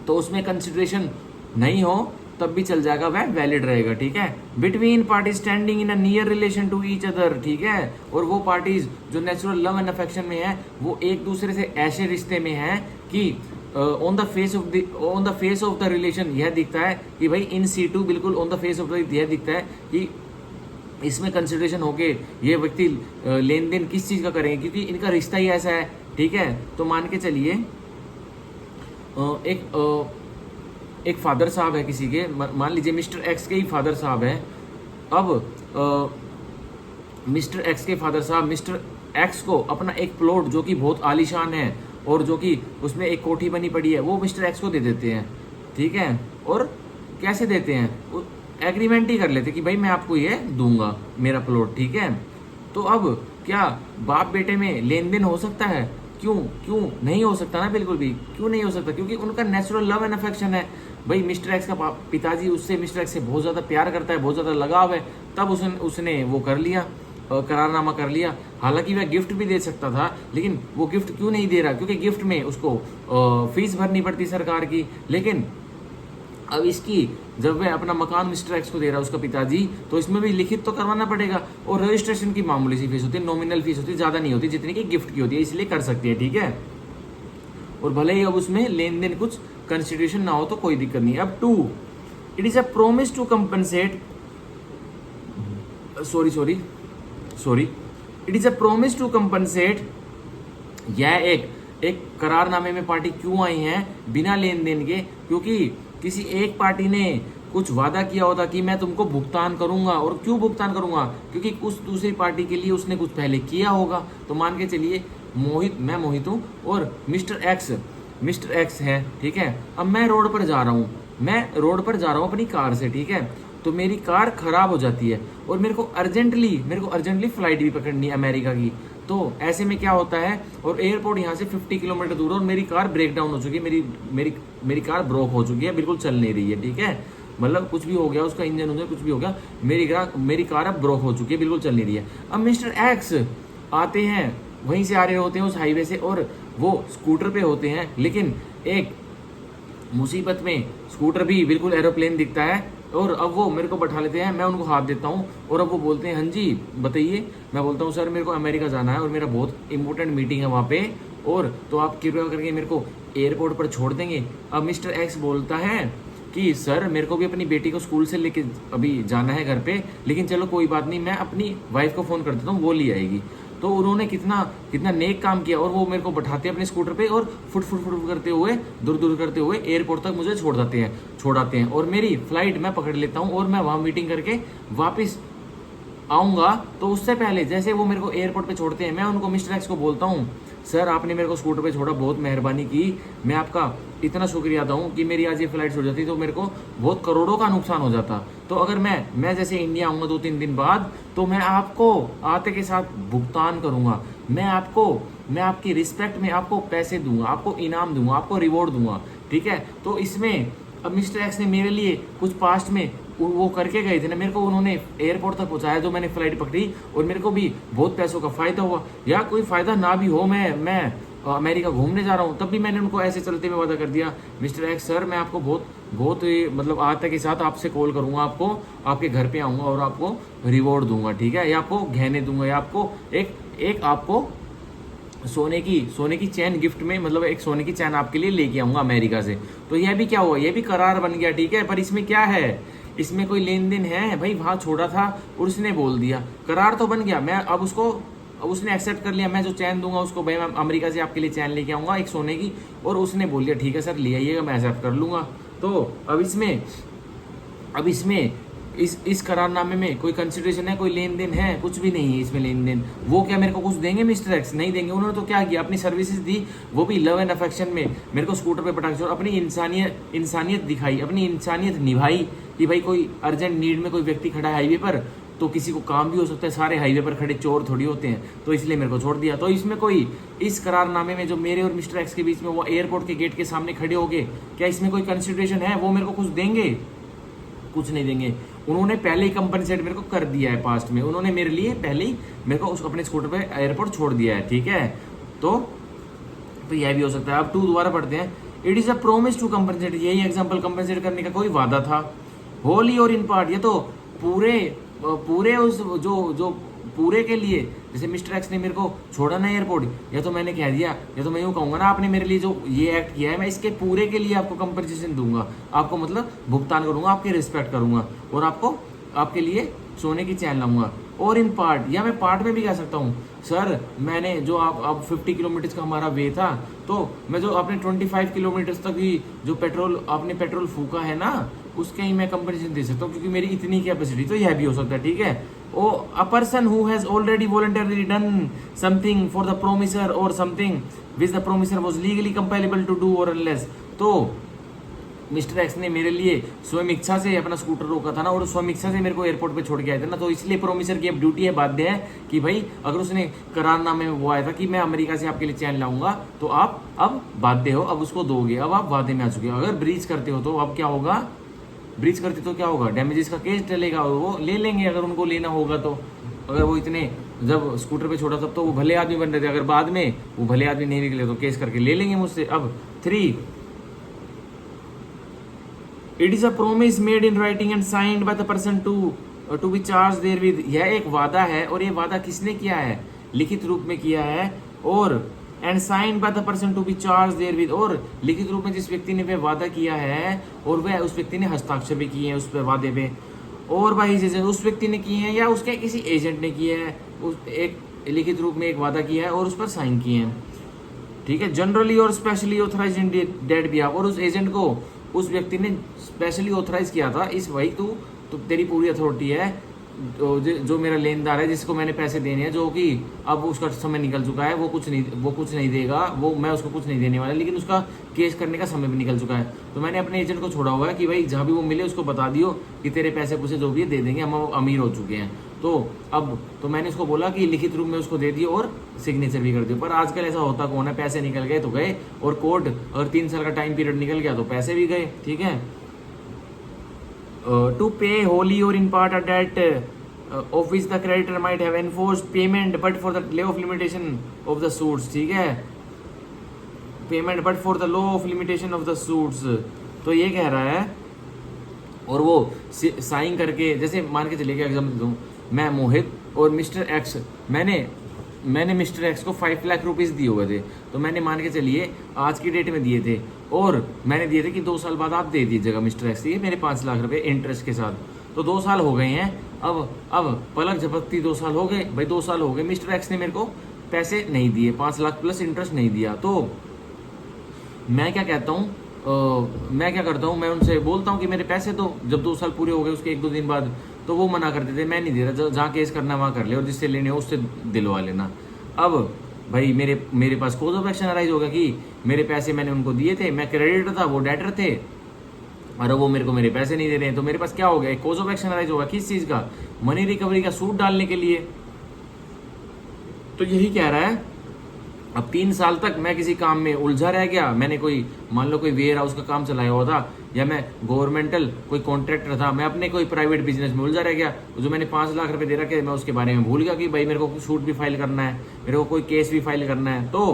तो उसमें कंसिडरेशन नहीं हो तब भी चल जाएगा, वह वैलिड रहेगा, ठीक है। Between party standing in a near relation to each other, ठीक है। और वो पार्टीज जो नेचुरल लव एंड अफेक्शन में है वो एक दूसरे से ऐसे रिश्ते में है कि on the face of the relation यह दिखता है कि भाई इन सीटू, बिल्कुल on the face of the यह दिखता है कि इसमें कंसिडरेशन होके ये व्यक्ति लेन देन किस चीज का करेंगे, क्योंकि इनका रिश्ता ही ऐसा है, ठीक है। तो मान के चलिए एक फादर साहब है किसी के, मान लीजिए मिस्टर एक्स के ही फादर साहब है। अब मिस्टर एक्स के फादर साहब मिस्टर एक्स को अपना एक प्लॉट जो कि बहुत आलीशान है और जो कि उसमें एक कोठी बनी पड़ी है, वो मिस्टर एक्स को दे देते हैं, ठीक है। और कैसे देते हैं, एग्रीमेंट ही कर लेते कि भाई मैं आपको ये दूंगा मेरा प्लॉट, ठीक है। तो अब क्या बाप बेटे में लेन देन हो सकता है, क्यों नहीं हो सकता ना, बिल्कुल भी क्यों नहीं हो सकता, क्योंकि उनका नेचुरल लव एंड अफेक्शन है। भाई मिस्टर एक्स का पिताजी उससे मिस्टर एक्स से बहुत ज़्यादा प्यार करता है, बहुत ज़्यादा लगाव है, तब उसने वो कर लिया, करारनामा कर लिया। हालांकि वह गिफ्ट भी दे सकता था, लेकिन वो गिफ्ट क्यों नहीं दे रहा, क्योंकि गिफ्ट में उसको फीस भरनी पड़ती सरकार की। लेकिन अब इसकी जब वह अपना मकान मिस्टर एक्स को दे रहा है उसका पिताजी, तो इसमें भी लिखित तो करवाना पड़ेगा, और रजिस्ट्रेशन की मामूली सी फीस होती है, नॉमिनल फीस होती है, ज़्यादा नहीं होती जितनी कि गिफ्ट की होती है, इसलिए कर सकती है, ठीक है। और भले ही अब उसमें लेन देन कुछ कंसिडरेशन ना हो तो कोई दिक्कत नहीं। अब 2, it is a promise to compensate, sorry it is a promise to compensate. यह एक करारनामे में पार्टी क्यों आई है बिना लेन देन के, क्योंकि किसी एक पार्टी ने कुछ वादा किया होता कि मैं तुमको भुगतान करूंगा। और क्यों भुगतान करूंगा, क्योंकि कुछ दूसरी पार्टी के लिए उसने कुछ पहले किया होगा। तो मान के चलिए मैं मोहित हूँ और मिस्टर एक्स है, ठीक है। अब मैं रोड पर जा रहा हूँ अपनी कार से, ठीक है। तो मेरी कार खराब हो जाती है और मेरे को अर्जेंटली फ्लाइट भी पकड़नी है अमेरिका की। तो ऐसे में क्या होता है, और एयरपोर्ट यहाँ से 50 किलोमीटर दूर है और मेरी कार ब्रेक डाउन हो चुकी है, मेरी कार ब्रोक हो चुकी है, बिल्कुल चल नहीं रही है, ठीक है। मतलब कुछ भी हो गया, उसका इंजन उंजन कुछ भी हो गया, मेरी कार अब ब्रोक हो चुकी है, बिल्कुल चल नहीं रही है। अब मिस्टर एक्स आते हैं, वहीं से आ रहे होते हैं उस हाईवे से, और वो स्कूटर पे होते हैं, लेकिन एक मुसीबत में स्कूटर भी बिल्कुल एरोप्लेन दिखता है, और अब वो मेरे को बैठा लेते हैं, मैं उनको हाथ देता हूँ, और अब वो बोलते हैं हाँ जी बताइए। मैं बोलता हूँ सर मेरे को अमेरिका जाना है और मेरा बहुत इंपॉर्टेंट मीटिंग है वहाँ पे, और तो आप कृपया करके मेरे को एयरपोर्ट पर छोड़ देंगे। अब मिस्टर एक्स बोलता है कि सर मेरे को भी अपनी बेटी को स्कूल से लेके अभी जाना है घर पे, लेकिन चलो कोई बात नहीं, मैं अपनी वाइफ को फ़ोन कर देता हूँ, वो ले आएगी। तो उन्होंने कितना कितना नेक काम किया, और वो मेरे को बैठाते हैं अपने स्कूटर पे, और फुट फुट फुट करते हुए दूर दूर करते हुए एयरपोर्ट तक मुझे छोड़ाते हैं, और मेरी फ्लाइट मैं पकड़ लेता हूँ, और मैं वहाँ मीटिंग करके वापस आऊँगा। तो उससे पहले जैसे वो मेरे को एयरपोर्ट पे छोड़ते हैं, मैं उनको मिस्टर एक्स को बोलता हूँ सर आपने मेरे को स्कूटर पे छोड़ा, बहुत मेहरबानी की, मैं आपका इतना शुक्रिया अदा हूँ कि मेरी आज ये फ्लाइट छूट जाती तो मेरे को बहुत करोड़ों का नुकसान हो जाता। तो अगर मैं जैसे इंडिया आऊँगा 2-3 दिन बाद, तो मैं आपको आते के साथ भुगतान करूँगा, मैं आपकी रिस्पेक्ट में आपको पैसे दूंगा, आपको इनाम दूंगा, आपको रिवॉर्ड दूंगा, ठीक है। तो इसमें अब मिस्टर एक्स ने मेरे लिए कुछ पास्ट में वो करके गए थे ना, मेरे को उन्होंने एयरपोर्ट तक पहुंचाया, जो मैंने फ्लाइट पकड़ी, और मेरे को भी बहुत पैसों का फ़ायदा हुआ, या कोई फ़ायदा ना भी हो, मैं अमेरिका घूमने जा रहा हूँ, तब भी मैंने उनको ऐसे चलते हुए वादा कर दिया मिस्टर एक्स सर मैं आपको बहुत मतलब आज तक के साथ आपसे कॉल करूँगा, आपको आपके घर पे आऊँगा और आपको रिवॉर्ड दूंगा, ठीक है, या आपको गहने दूंगा, या आपको एक आपको सोने की चैन गिफ्ट में, मतलब एक सोने की चैन आपके लिए लेके आऊंगा अमेरिका से। तो यह भी क्या हुआ, यह भी करार बन गया, ठीक है। पर इसमें क्या है, इसमें कोई लेन देन है भाई, वहां छोड़ा था और उसने बोल दिया, करार तो बन गया। मैं अब उसने एक्सेप्ट कर लिया, मैं जो चैन दूंगा उसको, भाई मैं अमेरिका से आपके लिए चैन लेके आऊंगा एक सोने की, और उसने बोल दिया ठीक है सर ले आइएगा, मैं एक्सेप्ट कर लूंगा। तो अब इसमें इस करारनामे में कोई कंसिडरेशन है, कोई लेन देन है, कुछ भी नहीं है इसमें लेन देन। वो क्या मेरे को कुछ देंगे मिस्टर एक्स? नहीं देंगे। उन्होंने तो क्या किया, अपनी सर्विसेज दी, वो भी लव एंड अफेक्शन में, मेरे को स्कूटर पे पटाखे छोड़, अपनी इंसानियत दिखाई, अपनी इंसानियत निभाई कि भाई कोई अर्जेंट नीड में कोई व्यक्ति खड़ा है हाईवे पर, तो किसी को काम भी हो सकता है, सारे हाईवे पर खड़े चोर थोड़ी होते हैं, तो इसलिए मेरे को छोड़ दिया। तो इसमें कोई, इस करारनामे में जो मेरे और मिस्टर एक्स के बीच में, वो एयरपोर्ट के गेट के सामने खड़े हो गए, क्या इसमें कोई कंसिडरेशन है? वो मेरे को कुछ देंगे? कुछ नहीं देंगे। उन्होंने पहले ही कंपनसेट मेरे को कर दिया है पास्ट में, उन्होंने मेरे लिए पहले ही मेरे को अपने स्कूटर पे एयरपोर्ट छोड़ दिया है, ठीक है। तो यह भी हो सकता है। अब 2 दोबारा पढ़ते हैं। It is a promise to compensate, यही एग्जाम्पल, कंपनसेट करने का कोई वादा था। होली और इन पार्ट, ये तो पूरे उस जो पूरे के लिए, जैसे मिस्टर एक्स ने मेरे को छोड़ा ना एयरपोर्ट, या तो मैंने कह दिया, या तो मैं यूँ कहूँगा ना आपने मेरे लिए जो ये एक्ट किया है, मैं इसके पूरे के लिए आपको कंपनसेशन दूंगा, आपको मतलब भुगतान करूंगा, आपकी रिस्पेक्ट करूंगा, और आपके लिए सोने की चैन लाऊंगा। और इन पार्ट, या मैं पार्ट में भी कह सकता हूँ सर, मैंने जो आप 50 किलोमीटर का हमारा वे था, तो मैं जो आपने 25 किलोमीटर तक ही जो आपने पेट्रोल फूका है ना, उसके ही मैं कंपनसेशन दे सकता हूँ, क्योंकि मेरी इतनी कैपेसिटी। तो यह भी हो सकता है, ठीक है। Or a person who has already voluntarily done something for the promisor और something which the promisor was legally compellable to do और अनलेस। तो मिस्टर एक्स ने मेरे लिए स्वयं इच्छा से अपना स्कूटर रोका था ना, और स्वयं इच्छा से मेरे को एयरपोर्ट पे छोड़ के आए थे ना, तो इसलिए प्रोमिसर की अब ड्यूटी है, बाध्य है कि भाई अगर उसने करारनामे में वो आया था कि मैं अमेरिका से आपके लिए चैन लाऊंगा, तो आप अब बाध्य हो, अब उसको दोगे, अब आप वादे में आ चुके हो। अगर ब्रीच करते हो तो अब क्या होगा, ब्रीच करते तो क्या होगा, डैमेजेस का केस चलेगा, वो ले लेंगे अगर उनको लेना होगा। तो अगर वो इतने जब स्कूटर पे छोड़ा तब तो वो भले आदमी बन रहे थे, अगर बाद में वो भले आदमी नहीं निकले तो केस करके ले लेंगे मुझसे। अब 3, it is a promise made in writing and signed by the person to be charge therewith, यह एक वादा है, और ये वादा किसने किया है, लिखित रूप में किया है, और and signed by the person to be charge therewith, और लिखित रूप में जिस व्यक्ति ने वह वादा किया है, और वह उस व्यक्ति ने हस्ताक्षर भी किए हैं उस पर वादे पे, और भाई एजेंट उस व्यक्ति ने किए हैं या उसके किसी एजेंट ने किए हैं, उस एक लिखित रूप में एक वादा किया है और उस पर साइन किए हैं, ठीक है। जनरली और स्पेशली ऑथराइज इन डेट बिहाफ, और उस एजेंट को उस व्यक्ति ने स्पेशली ऑथराइज किया था, इस भाई तो तेरी पूरी अथॉरिटी है, जो मेरा लेनदार है, जिसको मैंने पैसे देने हैं, जो कि अब उसका समय निकल चुका है, वो कुछ नहीं देगा, मैं उसको कुछ नहीं देने वाला, लेकिन उसका केस करने का समय भी निकल चुका है। तो मैंने अपने एजेंट को छोड़ा हुआ है कि भाई जहाँ भी वो मिले उसको बता दियो कि तेरे पैसे पूसे जो भी है दे देंगे, हम अमीर हो चुके हैं। तो मैंने उसको बोला कि लिखित रूप में उसको दे दियो और सिग्नेचर भी कर दियो। पर आजकल ऐसा होता कौन है, पैसे निकल गए तो गए, और कोर्ट अगर 3 साल का टाइम पीरियड निकल गया तो पैसे भी गए, ठीक है। टू पे होली और in part a debt of which the creditor might have enforced payment but for the law of limitation of the suits, ठीक है, payment but for the law of limitation of the suits. तो ये कह रहा है, और वो sign करके, जैसे मान के चलिए एग्जाम्पल दूँ, मैं मोहित और मिस्टर एक्स, मैंने मिस्टर एक्स को 5 लाख रुपीज़ दिए हुए थे, तो मैंने मान के चलिए आज की डेट में दिए थे, और मैंने दिए थे कि 2 साल बाद आप दे दीजिएगा मिस्टर एक्स, ये मेरे 5 लाख रुपए इंटरेस्ट के साथ। तो 2 साल हो गए हैं, अब पलक झपकती 2 साल हो गए भाई, 2 साल हो गए, मिस्टर एक्स ने मेरे को पैसे नहीं दिए, 5 लाख प्लस इंटरेस्ट नहीं दिया। तो मैं क्या कहता हूँ, मैं क्या करता हूँ, मैं उनसे बोलता हूँ कि मेरे पैसे दो। जब 2 साल पूरे हो गए उसके 1-2 दिन बाद, तो वो मना कर देते, मैं नहीं दे रहा, जहाँ केस करना वहाँ कर ले, और जिससे लेने हो उससे दिलवा लेना। अब भाई मेरे पास कोज ऑफ एक्शन अराइज होगा कि मेरे पैसे मैंने उनको दिए थे, मैं क्रेडिटर था, वो डेटर थे, और वो मेरे को मेरे पैसे नहीं दे रहे हैं, तो मेरे पास क्या हो गया, एक कोज ऑफ एक्शन अराइज होगा। किस चीज़ का? मनी रिकवरी का सूट डालने के लिए। तो यही कह रहा है, अब 3 साल तक मैं किसी काम में उलझा रह गया, मैंने कोई मान लो कोई वेयर हाउस का काम चलाया हुआ था, या मैं गवर्नमेंटल कोई कॉन्ट्रैक्टर था, मैं अपने कोई प्राइवेट बिजनेस में उलझा रह गया, जो मैंने 5 लाख रुपए दे रखे, मैं उसके बारे में भूल गया कि भाई मेरे को सूट भी फाइल करना है, मेरे को कोई केस भी फाइल करना है। तो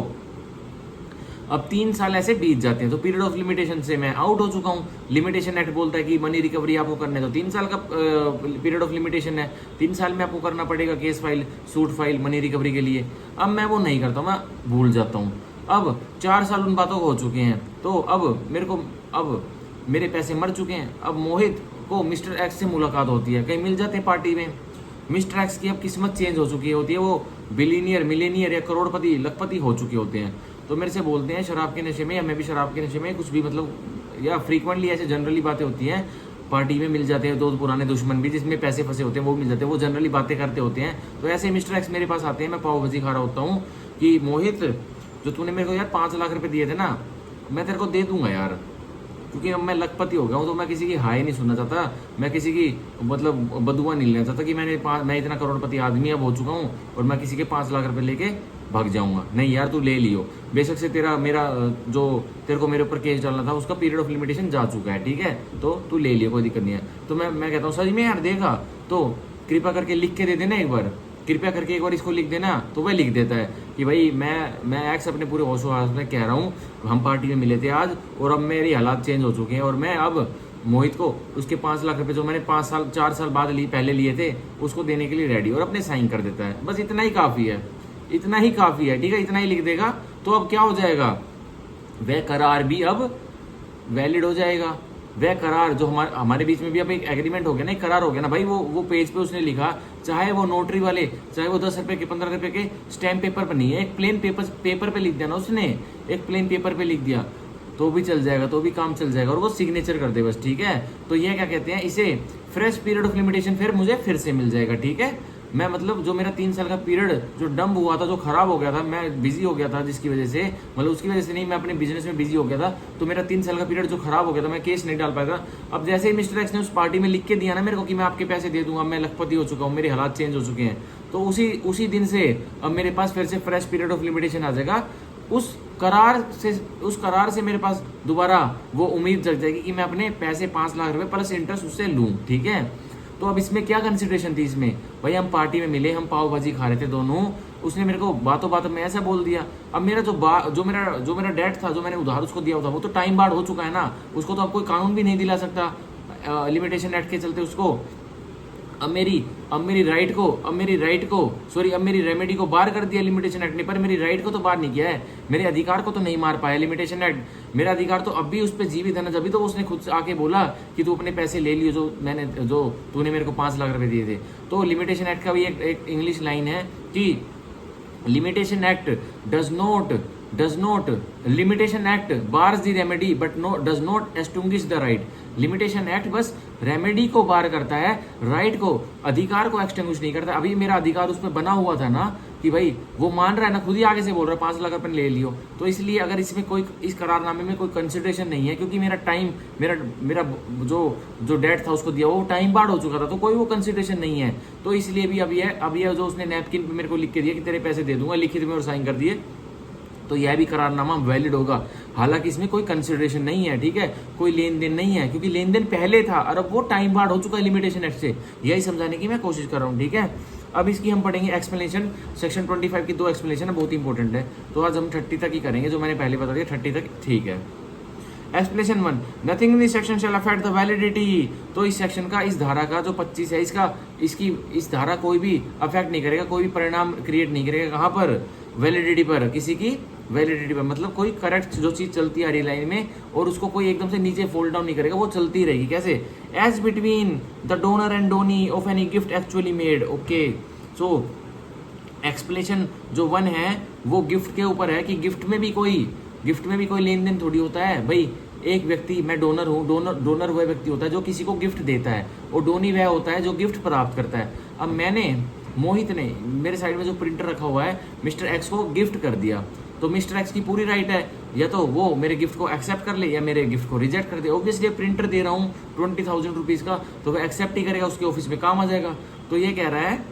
अब 3 साल ऐसे बीत जाते हैं, तो पीरियड ऑफ लिमिटेशन से मैं आउट हो चुका हूँ। लिमिटेशन एक्ट बोलता है कि मनी रिकवरी आपको करना है, तो 3 साल का पीरियड ऑफ लिमिटेशन है, 3 साल में आपको करना पड़ेगा case file, suit file money recovery के लिए। अब मैं वो नहीं करता हूँ, मैं भूल जाता हूँ। अब 4 साल उन बातों को हो चुके हैं, तो अब मेरे पैसे मर चुके हैं। अब मोहित को मिस्टर एक्स से मुलाकात होती है, कहीं मिल जाते हैं पार्टी में। मिस्टर एक्स की अब किस्मत चेंज हो चुकी होती है, वो बिलीनियर मिलेनियर या करोड़पति लखपति हो चुके होते हैं। तो मेरे से बोलते हैं शराब के नशे में, या मैं भी शराब के नशे में, कुछ भी मतलब, या फ्रीक्वेंटली ऐसे जनरली बातें होती हैं, पार्टी में मिल जाते हैं दोस्त, पुराने दुश्मन भी जिसमें पैसे फंसे होते हैं वो मिल जाते हैं, वो जनरली बातें करते होते हैं। तो ऐसे मिस्टर एक्स मेरे पास आते हैं, मैं पाव भाजी खा रहा होता हूँ कि मोहित जो तूने मेरे को यार 5 लाख रुपए दिए थे ना, मैं तेरे को दे दूंगा यार, क्योंकि अब मैं लखपति हो गया हूँ, तो मैं किसी की हाय नहीं सुनना चाहता, मैं किसी की मतलब बदुआ नहीं लेना चाहता कि मैं इतना करोड़पति आदमी अब हो चुका हूँ और मैं किसी के 5 लाख रुपए लेके भाग जाऊंगा। नहीं यार, तू ले लियो, बेशक से मेरा जो तेरे को मेरे ऊपर केस डालना था उसका पीरियड ऑफ लिमिटेशन जा चुका है, ठीक है, तो तू ले लियो, कोई दिक्कत नहीं है। तो मैं कहता हूँ सच में यार देगा तो कृपा करके लिख के दे देना एक बार, कृपया करके एक बार इसको लिख देना। तो वह लिख देता है कि भाई मैं एक्स अपने पूरे होशो हवास में कह रहा हूँ, हम पार्टी में मिले थे आज और अब मेरी हालात चेंज हो चुके हैं, और मैं अब मोहित को उसके 5 लाख रुपए जो मैंने 4 साल बाद पहले लिए थे उसको देने के लिए रेडी, और अपने साइन कर देता है। बस इतना ही काफ़ी है, इतना ही काफ़ी है, ठीक है, इतना ही लिख देगा। तो अब क्या हो जाएगा, वह करार भी अब वैलिड हो जाएगा। वह करार जो हमारे बीच में भी अब एक एग्रीमेंट हो गया ना, एक करार हो गया ना भाई, वो पेज पे उसने लिखा, चाहे वो नोटरी वाले, चाहे वो 10 रुपए के 15 रुपए के स्टैम्प पेपर पर नहीं है, एक प्लेन पेपर पे लिख दिया ना उसने, एक प्लेन पेपर पे लिख दिया तो भी चल जाएगा, तो भी काम चल जाएगा, और वो सिग्नेचर कर दे बस, ठीक है। तो ये क्या कहते हैं, इसे फ्रेश पीरियड ऑफ लिमिटेशन फिर मुझे फिर से मिल जाएगा, ठीक है। मैं मतलब जो मेरा 3 साल का पीरियड जो डंप हुआ था, जो खराब हो गया था, मैं बिजी हो गया था, जिसकी वजह से मतलब उसकी वजह से नहीं, मैं अपने बिजनेस में बिजी हो गया था, तो मेरा 3 साल का पीरियड जो खराब हो गया था, मैं केस नहीं डाल पाया था। अब जैसे ही मिस्टर एक्स ने उस पार्टी में लिख के दिया ना मेरे को कि मैं आपके पैसे दे दूंगा, मैं लखपति हो चुका हूँ, मेरे हालात चेंज हो चुके हैं, तो उसी दिन से अब मेरे पास फिर से फ्रेश पीरियड ऑफ लिमिटेशन आ जाएगा। उस करार से मेरे पास दोबारा वो उम्मीद जग जाएगी कि मैं अपने पैसे 5 लाख रुपए प्लस इंटरेस्ट उससे लूँ, ठीक है। तो अब इसमें क्या कंसिडरेशन थी इसमें, भाई हम पार्टी में मिले, हम पाव भाजी खा रहे थे दोनों, उसने मेरे को बातों में ऐसा बोल दिया। अब मेरा जो मेरा डेट था, जो मैंने उधार उसको दिया था, वो तो टाइम बार्ड हो चुका है ना, उसको तो अब कोई कानून भी नहीं दिला सकता लिमिटेशन एक्ट के चलते उसको। अब मेरी रेमेडी को बाहर कर दिया लिमिटेशन एक्ट ने, पर मेरी राइट को तो बाहर नहीं किया है, मेरे अधिकार को तो नहीं मार पाया लिमिटेशन एक्ट। मेरा अधिकार तो अब भी उस पर जीवित है ना, जब तो उसने खुद से आके बोला कि तू अपने पैसे ले लियो जो तूने मेरे को 5 लाख रुपए दिए थे। तो लिमिटेशन एक्ट का भी एक इंग्लिश लाइन है कि limitation act limitation act bars the remedy but does not extinguish the right. Limitation act बस रेमेडी को बार करता है, राइट को, अधिकार को एक्सटिंग्विश नहीं करता। अभी मेरा अधिकार उस पर बना हुआ था ना कि भाई वो मान रहा है ना, खुद ही आगे से बोल रहा है 5 लाख रुपए ले लियो, तो इसलिए अगर इसमें कोई इस करारनामे में कोई कंसिडरेशन नहीं है, क्योंकि मेरा टाइम मेरा जो डेट था उसको दिया वो टाइम बार्ड हो चुका था, तो कोई वो कंसिडरेशन नहीं है। तो इसलिए भी अब ये जो उसने नैपकिन पे मेरे को लिख के दिया कि तेरे पैसे दे दूंगा, लिखित में और साइन कर दिए, तो यह भी करारनामा वैलिड होगा। हालांकि इसमें कोई कंसिडरेशन नहीं है, ठीक है, कोई लेन देन नहीं है, क्योंकि लेन देन पहले था और अब वो टाइम बार्ड हो चुका है लिमिटेशन एक्ट से। यही समझाने की मैं कोशिश कर रहा हूँ, ठीक है। अब इसकी हम पढ़ेंगे एक्सप्लेनेशन। सेक्शन 25 की 2 एक्सप्लेनेशन है, बहुत इंपॉर्टेंट है। तो आज हम 30 तक ही करेंगे, जो मैंने पहले बता दिया 30 तक, ठीक है। Explanation 1, nothing in this section shell affect the validity. तो इस सेक्शन का, इस धारा का जो 25 है, इसकी इस धारा कोई भी अफेक्ट नहीं करेगा, कोई भी परिणाम क्रिएट नहीं करेगा। कहाँ पर? वैलिडिटी पर, किसी की वैलिडिटी पर। मतलब कोई करेक्ट जो चीज चलती है हरी लाइन में और उसको कोई एकदम से नीचे फोल्ड डाउन नहीं करेगा, वो चलती रहेगी। कैसे? As between the donor and donee of any gift actually made. Okay, so explanation जो 1 है वो गिफ्ट के ऊपर है कि गिफ्ट में भी कोई लेन देन थोड़ी होता है भाई। एक व्यक्ति, मैं डोनर हूँ, डोनर वह व्यक्ति होता है जो किसी को गिफ्ट देता है, और डोनी वह होता है जो गिफ्ट प्राप्त करता है। अब मोहित ने मेरे साइड में जो प्रिंटर रखा हुआ है, मिस्टर एक्स को गिफ्ट कर दिया, तो मिस्टर एक्स की पूरी राइट है या तो वो मेरे गिफ्ट को एक्सेप्ट कर ले या मेरे गिफ्ट को रिजेक्ट कर दे। ऑब्वियसली प्रिंटर दे रहा हूँ 20,000 रुपीज़ का, तो वह एक्सेप्ट ही करेगा, उसके ऑफिस में काम आ जाएगा। तो ये कह रहा है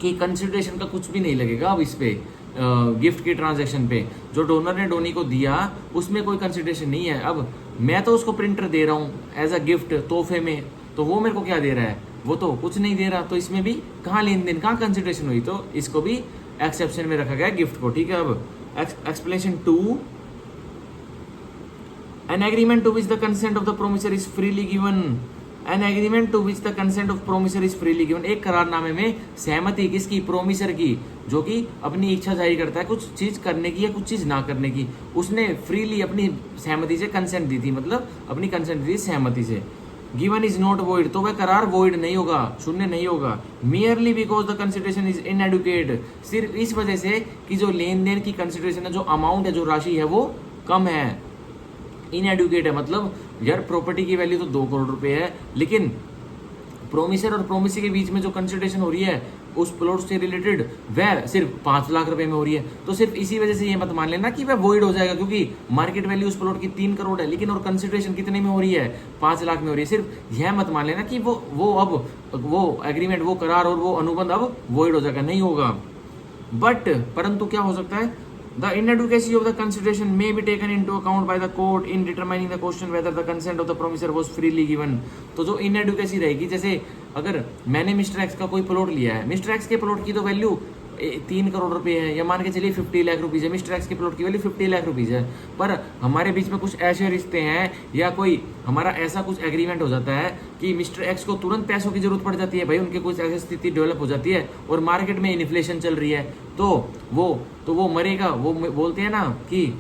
कि कंसिडरेशन का कुछ भी नहीं लगेगा अब इस पे, गिफ्ट की ट्रांजैक्शन पे। जो डोनर ने डोनी को दिया उसमें कोई कंसिडरेशन नहीं है। अब मैं तो उसको प्रिंटर दे रहा हूँ एज अ गिफ्ट, तोहफे में, तो वो मेरे को क्या दे रहा है? वो तो कुछ नहीं दे रहा। तो इसमें भी कहाँ लेन देन, कहाँ कंसिडरेशन हुई? तो इसको भी एक्सेप्शन में रखा गया गिफ्ट को, ठीक है। अब explanation 2, an agreement to which the consent of the promisor is freely given. An agreement to which the consent of promisor is freely given. एक करारनामे में सहमति किसकी? प्रोमिसर की, जो कि अपनी इच्छा जाहिर करता है कुछ चीज करने की या कुछ चीज ना करने की। उसने फ्रीली अपनी सहमति से कंसेंट दी थी, मतलब अपनी कंसेंट दी सहमति से। गिवन इज नॉट वॉइड, तो वह करार वॉइड नहीं होगा, शून्य नहीं होगा। Merely because the consideration is inadequate, सिर्फ इस वजह से कि जो लेन देन की कंसिडरेशन है, जो अमाउंट है, जो राशि है, वो कम है, इनएडुकेट है। मतलब यार प्रॉपर्टी की वैल्यू तो 2 करोड़ रुपए है, लेकिन प्रोमिसर और प्रोमिसी के बीच में जो कंसिडरेशन हो रही है उस प्लॉट से रिलेटेड, वह सिर्फ 5 लाख रुपए में हो रही है। तो सिर्फ इसी वजह से ये मत मान लेना कि वह वॉइड हो जाएगा, क्योंकि मार्केट वैल्यू उस प्लॉट की 3 करोड़ है, लेकिन और कंसिडरेशन कितने में हो रही है? 5 लाख में हो रही है। सिर्फ यह मत मान लेना कि वो एग्रीमेंट, वो करार और वो अनुबंध अब वॉइड हो जाएगा, नहीं होगा। बट परंतु क्या हो सकता है? The inadequacy of the consideration may be taken into account by the court in determining the question whether the consent of the promisor was freely given। तो जो inadequacy रहेगी, जैसे अगर मैंने मिस्टर एक्स का कोई प्लॉट लिया है, मिस्टर एक्स के प्लॉट की तो वैल्यू 3 करोड़ रुपए है, या मान के चलिए 50 लाख रुपीज़ है, मिस्टर एक्स के प्लॉट की वैल्यू 50 लाख रुपीज़ है, पर हमारे बीच में कुछ ऐसे रिश्ते हैं या कोई हमारा ऐसा कुछ एग्रीमेंट हो जाता है कि मिस्टर एक्स को तुरंत पैसों की जरूरत पड़ जाती है भाई, उनके कुछ ऐसी स्थिति डेवलप हो जाती है और मार्केट में इन्फ्लेशन चल रही है, तो वो मरेगा। वो बोलते हैं ना कि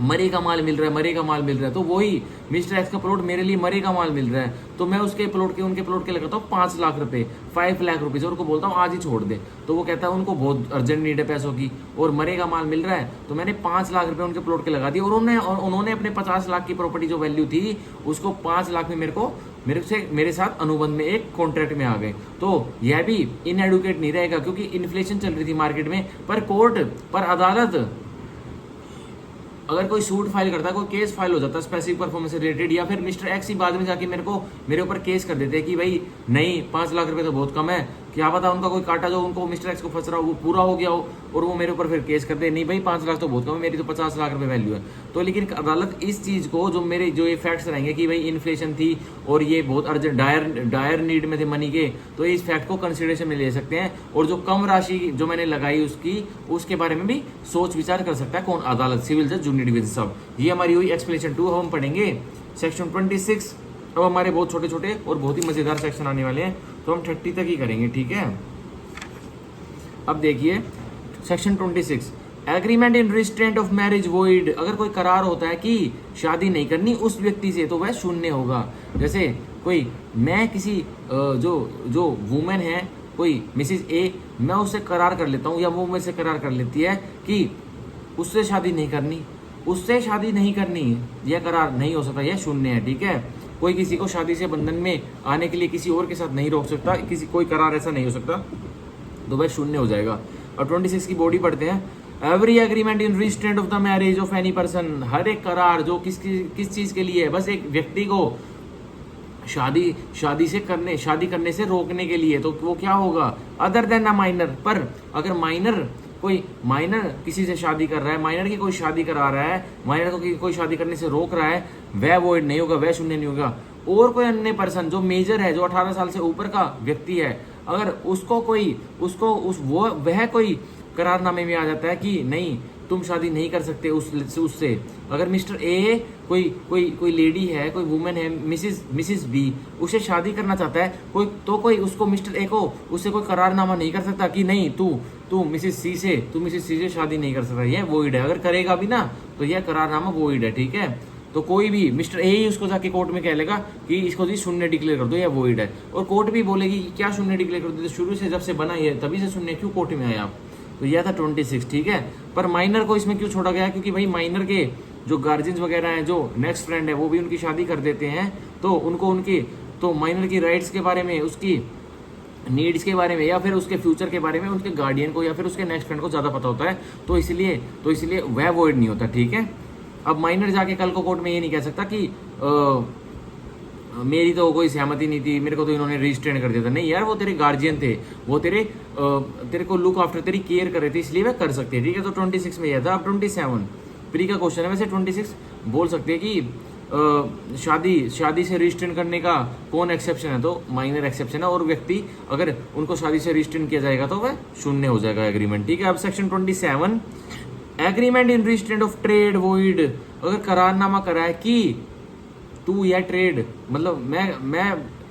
मरे का माल मिल रहा है, मरे का माल मिल रहा है, तो वही मिस्टर एक्स का प्लॉट मेरे लिए मरे का माल मिल रहा है, तो मैं उसके प्लॉट के, उनके प्लॉट के लगाता हूँ 5 लाख रुपए, 5 लाख रुपीज, और उनको बोलता हूँ आज ही छोड़ दे। तो वो कहता है उनको बहुत अर्जेंट नीड है पैसों की और मरे का माल मिल रहा है, तो मैंने 5 लाख रुपए उनके प्लॉट के लगा दिए, और उन्होंने अपने 50 लाख की प्रॉपर्टी जो वैल्यू थी उसको 5 लाख में मेरे साथ अनुबंध में एक कॉन्ट्रैक्ट में आ गए। तो यह भी इनएडुकेट नहीं रहेगा, क्योंकि इन्फ्लेशन चल रही थी मार्केट में, पर अदालत अगर कोई सूट फाइल करता है, कोई केस फाइल हो जाता है स्पेसिफिक परफॉर्मेंस से रिलेटेड, या फिर मिस्टर एक्स ही बाद में जाके मेरे ऊपर केस कर देते हैं कि भाई नहीं 5 लाख रुपए तो बहुत कम है, क्या पता उनका कोई काटा जो उनको मिस्टर एक्स को फंस रहा हो वो पूरा हो गया हो और वो मेरे ऊपर फिर केस कर दे, नहीं भाई 5 लाख तो बहुत कम है, मेरी तो 50 लाख रुपए वैल्यू है। तो लेकिन अदालत इस चीज को, जो ये फैक्ट्स रहेंगे कि भाई इन्फ्लेशन थी और ये बहुत अर्जेंट डायर नीड में थे मनी के, तो इस फैक्ट को कंसिडरेशन में ले सकते हैं, और जो कम राशि जो मैंने लगाई उसके बारे में भी सोच विचार कर सकता है कौन? अदालत, सिविल जज, जूनियर डिवीजन सब। ये हमारी हुई एक्सप्लेनेशन 2। हम पढ़ेंगे सेक्शन 26। अब हमारे बहुत छोटे छोटे और बहुत ही मजेदार सेक्शन आने वाले हैं, तो हम 30 तक ही करेंगे, ठीक है। अब देखिए section 26, agreement in restraint of marriage void. अगर कोई करार होता है कि शादी नहीं करनी उस व्यक्ति से, तो वह शून्य होगा। जैसे मैं किसी जो वुमेन है, कोई मिसिज ए, मैं उससे करार कर लेता हूँ या वो मेरे से करार कर लेती है कि उससे शादी नहीं करनी, यह करार नहीं हो सकता, यह शून्य है, ठीक है। कोई किसी को शादी से बंधन में आने के लिए किसी और के साथ नहीं रोक सकता, कोई करार ऐसा नहीं हो सकता, तो वह शून्य हो जाएगा। और 26 की बॉडी पढ़ते हैं, every agreement in restraint of the marriage of any person. हर एक करार जो किस चीज के लिए है, बस एक व्यक्ति को शादी करने से रोकने के लिए, तो वो क्या होगा? Other than a minor. पर अगर माइनर कोई माइनर किसी से शादी कर रहा है, माइनर की कोई शादी करा रहा है, माइनर को कोई शादी करने से रोक रहा है, वह वॉइड नहीं होगा, वह शून्य नहीं होगा। और कोई अन्य पर्सन जो मेजर है, जो 18 साल से ऊपर का व्यक्ति है, अगर उसको कोई वह कोई करारनामे में आ जाता है कि नहीं तुम शादी नहीं कर सकते उससे। अगर मिस्टर ए कोई लेडी है, कोई वुमेन है, मिसिस बी, उसे शादी करना चाहता है कोई उसको मिस्टर ए को उससे कोई करारनामा नहीं कर सकता कि नहीं तू मिसिस सी से शादी नहीं कर सकता, यह वॉइड है। अगर करेगा भी ना तो यह करारनामा वॉइड है, ठीक है। तो कोई भी मिस्टर ए ही उसको जाके कोर्ट में कह लेगा कि इसको जी शून्य डिक्लेयर कर दो, यह वॉइड है। और कोर्ट भी बोलेगी कि क्या शून्य डिक्लेयर कर दो, शुरू से जब से बना है तभी से शून्य, क्यों कोर्ट में आए आप। तो यह था 26, ठीक है। पर माइनर को इसमें क्यों छोड़ा गया, क्योंकि भाई माइनर के जो गार्जियंस वगैरह हैं, जो नेक्स्ट फ्रेंड है, वो भी उनकी शादी कर देते हैं, तो उनको तो माइनर की राइट्स के बारे में, उसकी नीड्स के बारे में, या फिर उसके फ्यूचर के बारे में उनके गार्डियन को या फिर उसके नेक्स्ट फ्रेंड को ज़्यादा पता होता है। तो इसलिए वह वॉइड नहीं होता, ठीक है। अब माइनर जाके कल को कोर्ट में ये नहीं कह सकता कि मेरी तो कोई सहमति नहीं थी, मेरे को तो इन्होंने रजिस्ट्रेंड कर दिया था। नहीं यार, वो तेरे गार्जियन थे, वो तेरे को लुक आफ्टर, तेरी केयर कर रहे थे, इसलिए वह कर सकते हैं, ठीक है। तो 26 में यह था। अब 27 प्री का क्वेश्चन है। वैसे 26 बोल सकते हैं कि शादी से रजिस्ट्रेंड करने का कौन एक्सेप्शन है, तो माइनर एक्सेप्शन है। और व्यक्ति अगर उनको शादी से रजिस्ट्रेंड किया जाएगा तो वह शून्य हो जाएगा एग्रीमेंट, ठीक है। अब section 27 agreement in registrant of trade void. अगर करारनामा करा है कि तू या ट्रेड, मतलब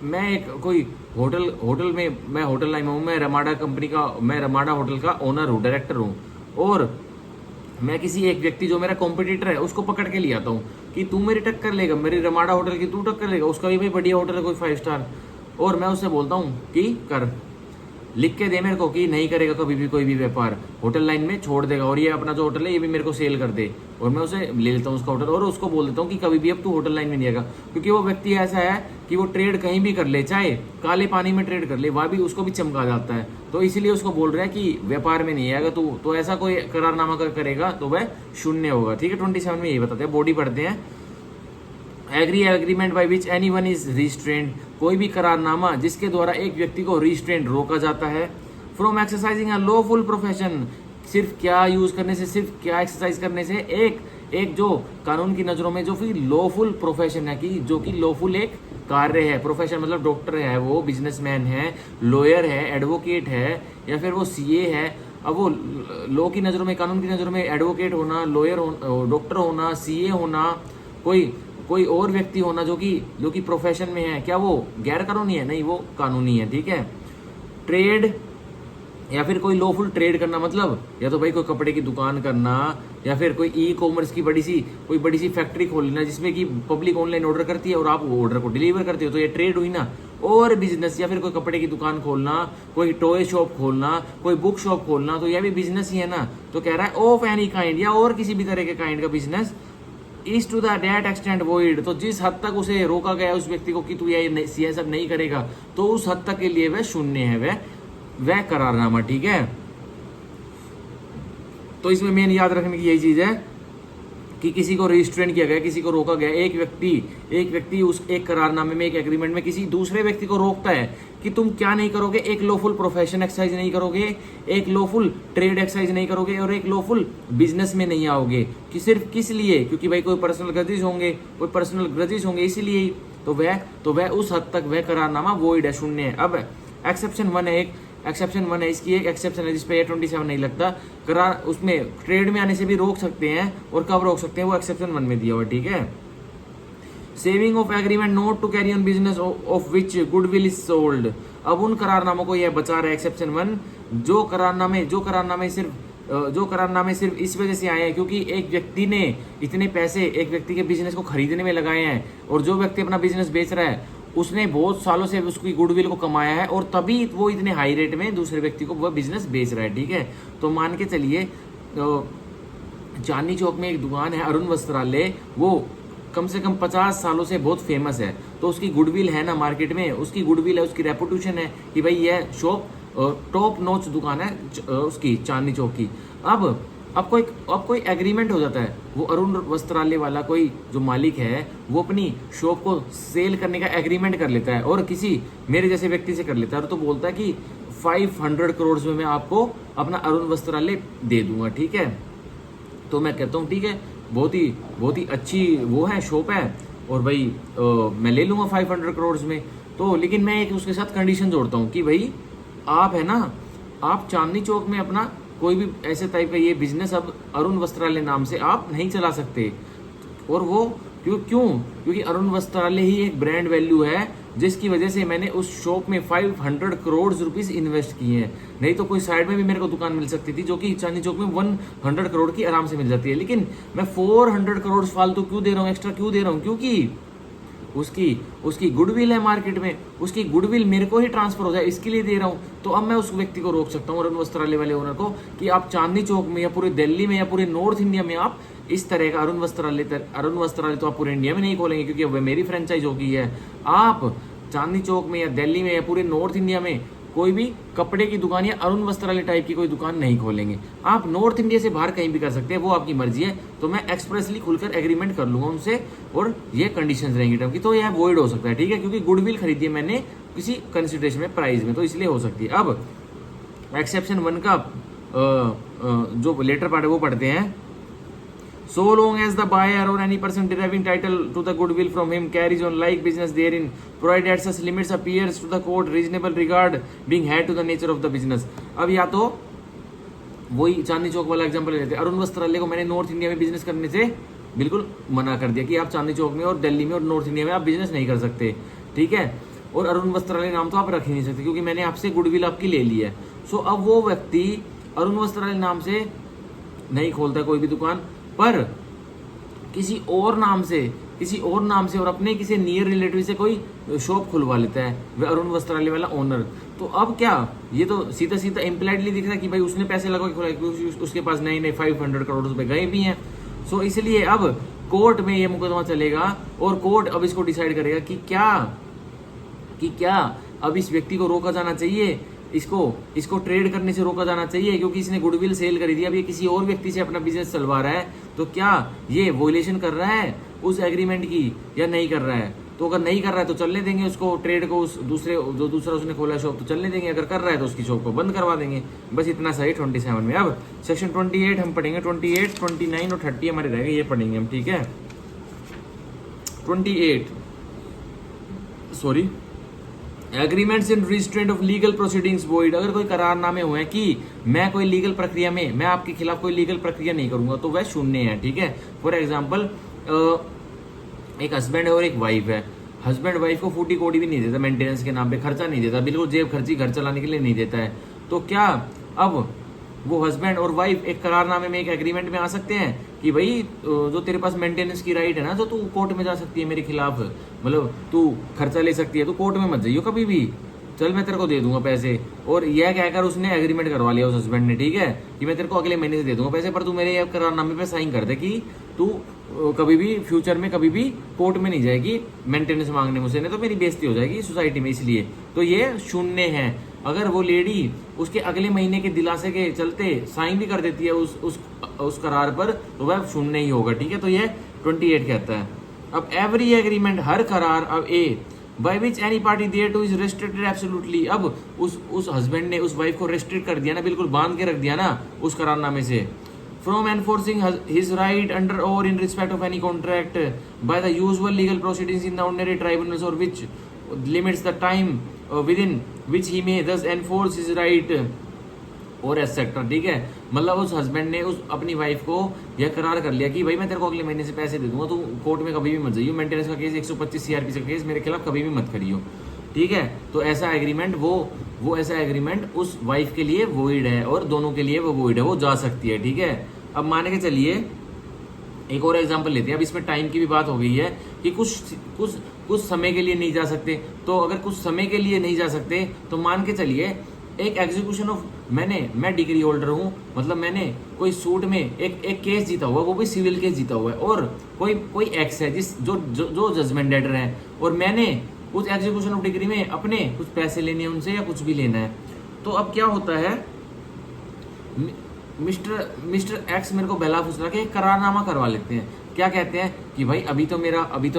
मैं एक कोई होटल में, मैं होटल लाइन में हूँ, मैं रमाडा होटल का ओनर हूँ, डायरेक्टर हूँ, और मैं किसी एक व्यक्ति जो मेरा कॉम्पिटिटर है उसको पकड़ के ले आता हूँ कि तू मेरी टक्कर लेगा, मेरी रमाडा होटल की तू टक्कर लेगा, उसका भी भाई बढ़िया होटल है कोई 5 स्टार, और मैं उससे बोलता हूँ कि कर, लिख के दे मेरे को कि नहीं करेगा कभी भी कोई भी व्यापार, होटल लाइन में छोड़ देगा, और ये अपना जो होटल है ये भी मेरे को सेल कर दे, और मैं उसे ले लेता हूँ उसका होटल, और उसको बोल देता हूँ कि कभी भी अब तू होटल लाइन में नहीं आएगा। क्योंकि वो व्यक्ति ऐसा है कि वो ट्रेड कहीं भी कर ले, चाहे काले पानी में ट्रेड कर ले, वह भी उसको भी चमका जाता है, तो इसीलिए उसको बोल रहा है कि व्यापार में नहीं आएगा तू। तो ऐसा कोई करारनामा करेगा तो वह शून्य होगा, ठीक है। 27 में यही बताते हैं। बॉडी पढ़ते हैं। Agreement by which anyone is restrained, कोई भी करारनामा जिसके द्वारा एक व्यक्ति को रिस्ट्रेंड रोका जाता है from exercising a lawful profession, सिर्फ क्या यूज करने से, सिर्फ क्या एक्सरसाइज करने से, एक जो कानून की नजरों में जो फिर लॉफुल प्रोफेशन है, कि जो कि लॉफुल एक कार्य है। प्रोफेशन मतलब डॉक्टर है, वो बिजनेसमैन है, लॉयर है, एडवोकेट है, या फिर वो सीए है। अब वो लॉ की नजरों में, कानून की नजरों में एडवोकेट होना, लॉयर डॉक्टर होना, सीए होना, कोई और व्यक्ति होना जो कि प्रोफेशन में है, क्या वो गैर कानूनी है? नहीं, वो कानूनी है, ठीक है। ट्रेड या फिर कोई लॉफुल ट्रेड करना, मतलब या तो भाई कोई कपड़े की दुकान करना, या फिर कोई ई कॉमर्स की बड़ी सी फैक्ट्री खोल लेना जिसमें कि पब्लिक ऑनलाइन ऑर्डर करती है और आप वो ऑर्डर को डिलीवर करते हो, तो ये ट्रेड हुई ना। और बिजनेस, या फिर कोई कपड़े की दुकान खोलना, कोई टॉय शॉप खोलना, कोई बुक शॉप खोलना, तो यह भी बिजनेस ही है ना। तो कह रहा है ऑफ एनी काइंड, या और किसी भी तरह के काइंड का business is to the date extend void, तो जिस हद तक उसे रोका गया उस व्यक्ति को कि तू यह सब नहीं करेगा, तो उस हद तक के लिए वह शून्य है, वह करारनामा, ठीक है। तो इसमें मेन याद रखने की यही चीज है कि किसी को रजिस्ट्रेंड किया गया, किसी को रोका गया, एक व्यक्ति उस एक करारनामे में, एक एग्रीमेंट में किसी दूसरे व्यक्ति को रोकता है कि तुम क्या नहीं करोगे, एक लॉफुल प्रोफेशन एक्सरसाइज नहीं करोगे, एक लॉफुल ट्रेड एक्सरसाइज नहीं करोगे, और एक लॉफुल बिजनेस में नहीं आओगे, कि सिर्फ किस लिए? क्योंकि भाई कोई पर्सनल ग्रजेस होंगे इसीलिए। तो वह उस हद तक वह करारनामा वॉइड है, शून्य है। अब एक्सेप्शन 1 है, इसकी एक एक्सेप्शन है जिसपे 27 नहीं लगता। करार उसमें ट्रेड में आने से भी रोक सकते हैं, और कब रोक सकते हैं वो एक्सेप्शन 1 में दिया हुआ, ठीक है। Saving of agreement not to carry on business of which goodwill is sold, अब उन करारनामों को यह बचा रहा है एक्सेप्शन 1, जो करारनामे सिर्फ इस वजह से आए हैं क्योंकि एक व्यक्ति ने इतने पैसे एक व्यक्ति के बिजनेस को खरीदने में लगाए हैं, और जो व्यक्ति अपना बिजनेस बेच रहा है उसने बहुत सालों से उसकी गुडविल को कमाया है, और तभी वो इतने हाई रेट में दूसरे व्यक्ति को वह बिजनेस बेच रहा है, ठीक है। तो मान के चलिए चांदनी चौक में एक दुकान है अरुण वस्त्रालय, वो कम से कम 50 सालों से बहुत फेमस है, तो उसकी गुडविल है ना मार्केट में, उसकी गुडविल है, उसकी रेपुटेशन है कि भाई यह शॉप टॉप नॉच दुकान है उसकी चांदनी चौक की। अब कोई एग्रीमेंट हो जाता है, वो अरुण वस्त्रालय वाला कोई जो मालिक है वो अपनी शॉप को सेल करने का एग्रीमेंट कर लेता है, और किसी मेरे जैसे व्यक्ति से कर लेता है, और तो बोलता है कि 500 करोड़ में मैं आपको अपना अरुण वस्त्रालय दे दूंगा, ठीक है। तो मैं कहता हूँ ठीक है, बहुत ही अच्छी वो है, शॉप है, और भाई मैं ले लूँगा 500 करोड़ में। तो लेकिन मैं एक उसके साथ कंडीशन जोड़ता हूँ कि भाई आप है ना, आप चांदनी चौक में अपना कोई भी ऐसे टाइप का ये बिजनेस अब अरुण वस्त्रालय नाम से आप नहीं चला सकते। और वो क्योंकि अरुण वस्त्रालय ही एक ब्रांड वैल्यू है, जिसकी वजह से मैंने उस शॉप में 500 करोड़ रुपीस इन्वेस्ट किए हैं। नहीं तो कोई साइड में भी मेरे को दुकान मिल सकती थी जो कि चांदनी चौक में 100 करोड़ की आराम से मिल जाती है, लेकिन मैं 400 करोड़ फालतू क्यों दे रहा हूँ, एक्स्ट्रा क्यों दे रहा हूँ? क्योंकि उसकी गुडविल है मार्केट में, उसकी गुडविल मेरे को ही ट्रांसफर हो जाए, इसके लिए दे रहा हूँ। तो अब मैं उस व्यक्ति को रोक सकता हूँ, अरुण वस्त्रालय वाले ओनर को, कि आप चांदनी चौक में या पूरे दिल्ली में या पूरे नॉर्थ इंडिया में आप इस तरह का अरुण वस्त्रालय तो आप पूरे इंडिया में नहीं खोलेंगे, क्योंकि अब मेरी फ्रेंचाइज होगी है। आप चांदनी चौक में या दिल्ली में या पूरे नॉर्थ इंडिया में कोई भी कपड़े की दुकान या अरुण वस्त्रालय टाइप की कोई दुकान नहीं खोलेंगे। आप नॉर्थ इंडिया से बाहर कहीं भी कर सकते हैं, वो आपकी मर्जी है। तो मैं एक्सप्रेसली खुलकर एग्रीमेंट कर लूंगा उनसे, और ये कंडीशंस रहेंगी टर्म की, तो यह वॉइड हो सकता है, ठीक है, क्योंकि गुडविल खरीदी है मैंने किसी कंसिडरेशन में, प्राइस में, तो इसलिए हो सकती है। अब एक्सेप्शन 1 का जो लेटर पार्ट है वो पढ़ते हैं। So long as the buyer or any person deriving title to the goodwill from him carries on like business therein, provided that such limits appears to the court reasonable regard being had to the nature of the business। अब या तो वही चांदनी चौक वाला example लेते हैं, अरुण वस्त्रालय को मैंने north India में बिजनेस करने से बिल्कुल मना कर दिया कि आप चांदनी चौक में और दिल्ली में और नॉर्थ इंडिया में आप बिजनेस नहीं कर सकते, ठीक है। और अरुण वस्त्रालय नाम तो आप रख ही नहीं सकते, क्योंकि मैंने आपसे गुडविल आपकी ले ली है। सो अब वो व्यक्ति अरुण वस्त्रालय नाम से नहीं खोलता कोई भी दुकान, पर किसी और नाम से और अपने किसी नियर रिलेटिव से कोई शॉप खुलवा लेता है, वह अरुण वस्त्रालय वाला ओनर। तो अब क्या, ये तो सीधा सीधा इम्प्लाइडली दिख रहा है कि भाई उसने पैसे लगा के खुला, क्योंकि उसके पास नए 500 करोड़ रुपए गए भी हैं। सो इसलिए अब कोर्ट में ये मुकदमा चलेगा, और कोर्ट अब इसको डिसाइड करेगा कि क्या अब इस व्यक्ति को रोका जाना चाहिए, इसको ट्रेड करने से रोका जाना चाहिए, क्योंकि इसने गुडविल सेल करी थी, अब ये किसी और व्यक्ति से अपना बिजनेस चलवा रहा है, तो क्या ये वोलेशन कर रहा है उस एग्रीमेंट की या नहीं कर रहा है? तो अगर नहीं कर रहा है तो चलने देंगे उसको, ट्रेड को, उस दूसरा उसने खोला शॉप तो चलने देंगे, अगर कर रहा है तो उसकी शॉप को बंद करवा देंगे। बस इतना सही 27 में। अब सेक्शन 28 हम पढ़ेंगे, 28, 29 और 30 हमारे रहेंगे, ये पढ़ेंगे हम, ठीक है। 28 agreements in restraint of legal proceedings void. अगर कोई करारनामे हुए हैं कि मैं कोई लीगल प्रक्रिया में, मैं आपके खिलाफ कोई लीगल प्रक्रिया नहीं करूंगा, तो वह शून्य है, ठीक है। फॉर एग्जाम्पल एक हस्बैंड है और एक वाइफ है, हस्बैंड वाइफ को फूटी कोड़ी भी नहीं देता, मेंटेनेंस के नाम पे खर्चा नहीं देता, बिल्कुल जेब खर्ची घर चलाने के लिए नहीं देता है, तो क्या अब वो हस्बैंड और वाइफ एक करारनामे में, एक एग्रीमेंट में आ सकते हैं कि भाई जो तेरे पास मेंटेनेंस की राइट है ना, तो तू कोर्ट में जा सकती है मेरे खिलाफ, मतलब तू खर्चा ले सकती है, तो कोर्ट में मत जाइयो कभी भी, चल मैं तेरे को दे दूंगा पैसे। और यह कहकर उसने एग्रीमेंट करवा लिया उस हस्बैंड ने, ठीक है, कि मैं तेरे को अगले महीने से दे दूंगा पैसे, पर तू मेरे करारनामे पे साइन कर दे कि तू कभी भी फ्यूचर में कभी भी कोर्ट में नहीं जाएगी मेंटेनेंस मांगने मुझसे, नहीं तो मेरी बेइज्जती हो जाएगी सोसाइटी में, इसलिए तो ये शून्य है। अगर वो लेडी उसके अगले महीने के दिलासे के चलते साइन भी कर देती है उस करार पर, तो वह शून्य ही होगा, ठीक है। तो ये 28 कहता है। अब एवरी एग्रीमेंट, हर करार, अब a by which any party thereto is restricted absolutely. अब उस हस्बैंड ने उस वाइफ को रेस्ट्रिक्ट कर दिया ना, बिल्कुल बांध के रख दिया ना उस करारनामे से, from enforcing his right under or in respect of any contract by the usual legal proceedings in the ordinary tribunals, or which limits the time within which he may thus enforce his right और etcetera, ठीक है। मतलब उस husband ने उस अपनी wife को यह करार कर लिया कि भाई मैं तेरे को अगले महीने से पैसे दे दूंगा, तू कोर्ट में कभी भी मत जाइयो, मेंटेनेंस का केस 125 CRPC का केस मेरे खिलाफ कभी भी मत करियो, ठीक है। तो ऐसा एग्रीमेंट वो ऐसा एग्रीमेंट उस वाइफ के लिए वॉइड है और दोनों के लिए वो वॉइड है, वो जा सकती है, ठीक है। अब मान के चलिए एक और एग्जांपल लेते हैं। अब इसमें टाइम की भी बात हो गई है कि कुछ समय के लिए नहीं जा सकते, तो अगर कुछ समय के लिए नहीं जा सकते तो मान के चलिए एक एग्जीक्यूशन ऑफ, मैं डिग्री होल्डर हूँ, मतलब मैंने कोई सूट में एक केस जीता हुआ, वो भी सिविल केस जीता हुआ है, और कोई एक्स है जो जजमेंट डेटर है, और मैंने उस एग्जीक्यूशन ऑफ डिग्री में अपने कुछ पैसे लेने हैं उनसे या कुछ भी लेना है। तो अब क्या होता है, मिस्टर एक्स मेरे को बेला फुसला के एक करारनामा करवा लेते हैं। क्या कहते हैं कि भाई अभी तो